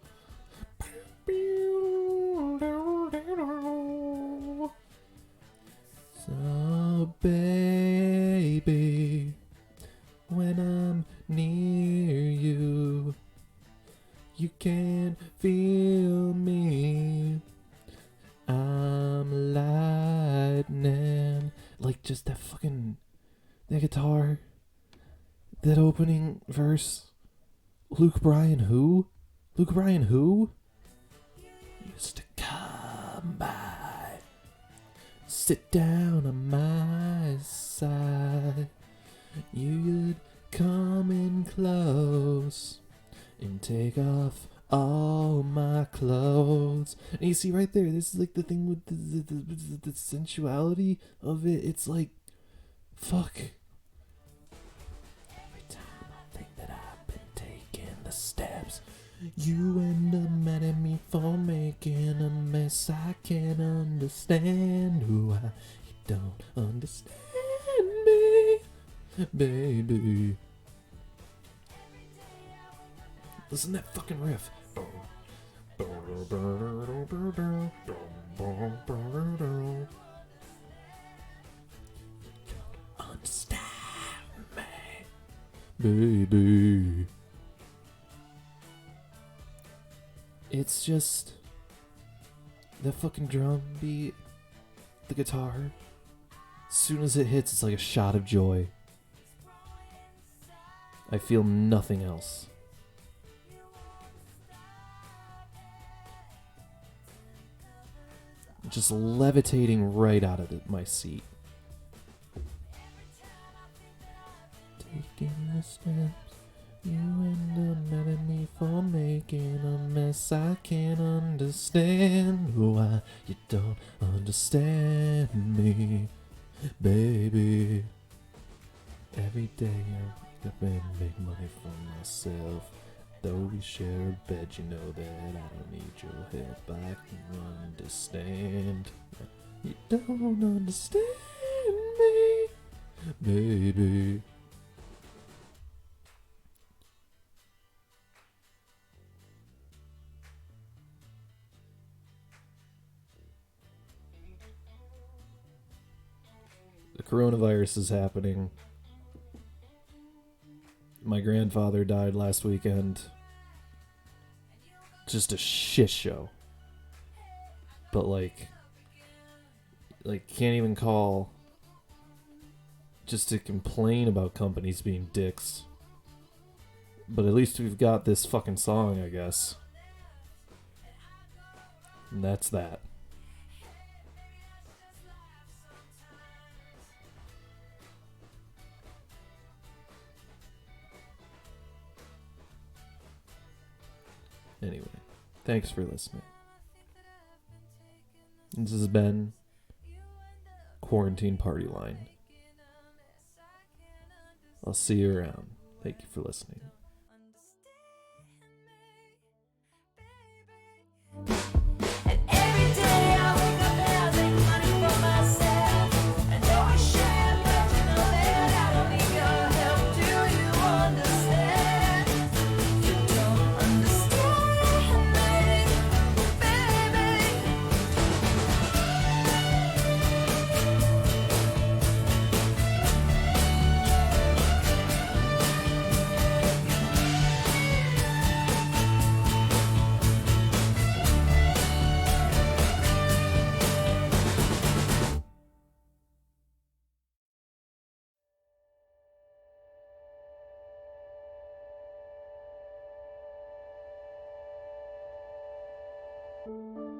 So baby, when I'm near you, you can feel me. I'm lightning. Like just that guitar, that opening verse. Luke Bryan who? Used to come by, sit down on my side. You'd come in close and take off all my clothes. And you see right there, this is like the thing with the sensuality of it. It's like, fuck. Every time I think that I've been taking the steps, you end up mad at me for making a mess. I can't understand why you don't understand me, baby. Listen to that fucking riff. Understand me, baby. It's just that fucking drum beat, the guitar. As soon as it hits, it's like a shot of joy. I feel nothing else. Just levitating right out of my seat. Taking the steps, you end up mad at me for making a mess. I can't understand why you don't understand me, baby. Every day I wake up and make money for myself. Though we share a bed, you know that I don't need your help. I can understand. You don't understand me, baby. The coronavirus is happening. My grandfather died last weekend. Just a shit show. But like can't even call just to complain about companies being dicks. But at least we've got this fucking song, I guess. And that's that. Anyway, thanks for listening. This has been Quarantine Party Line. I'll see you around. Thank you for listening. And every day I wake up and I make money for myself. And though I share, but you know that I don't need your help. Do you understand? You don't understand me, baby.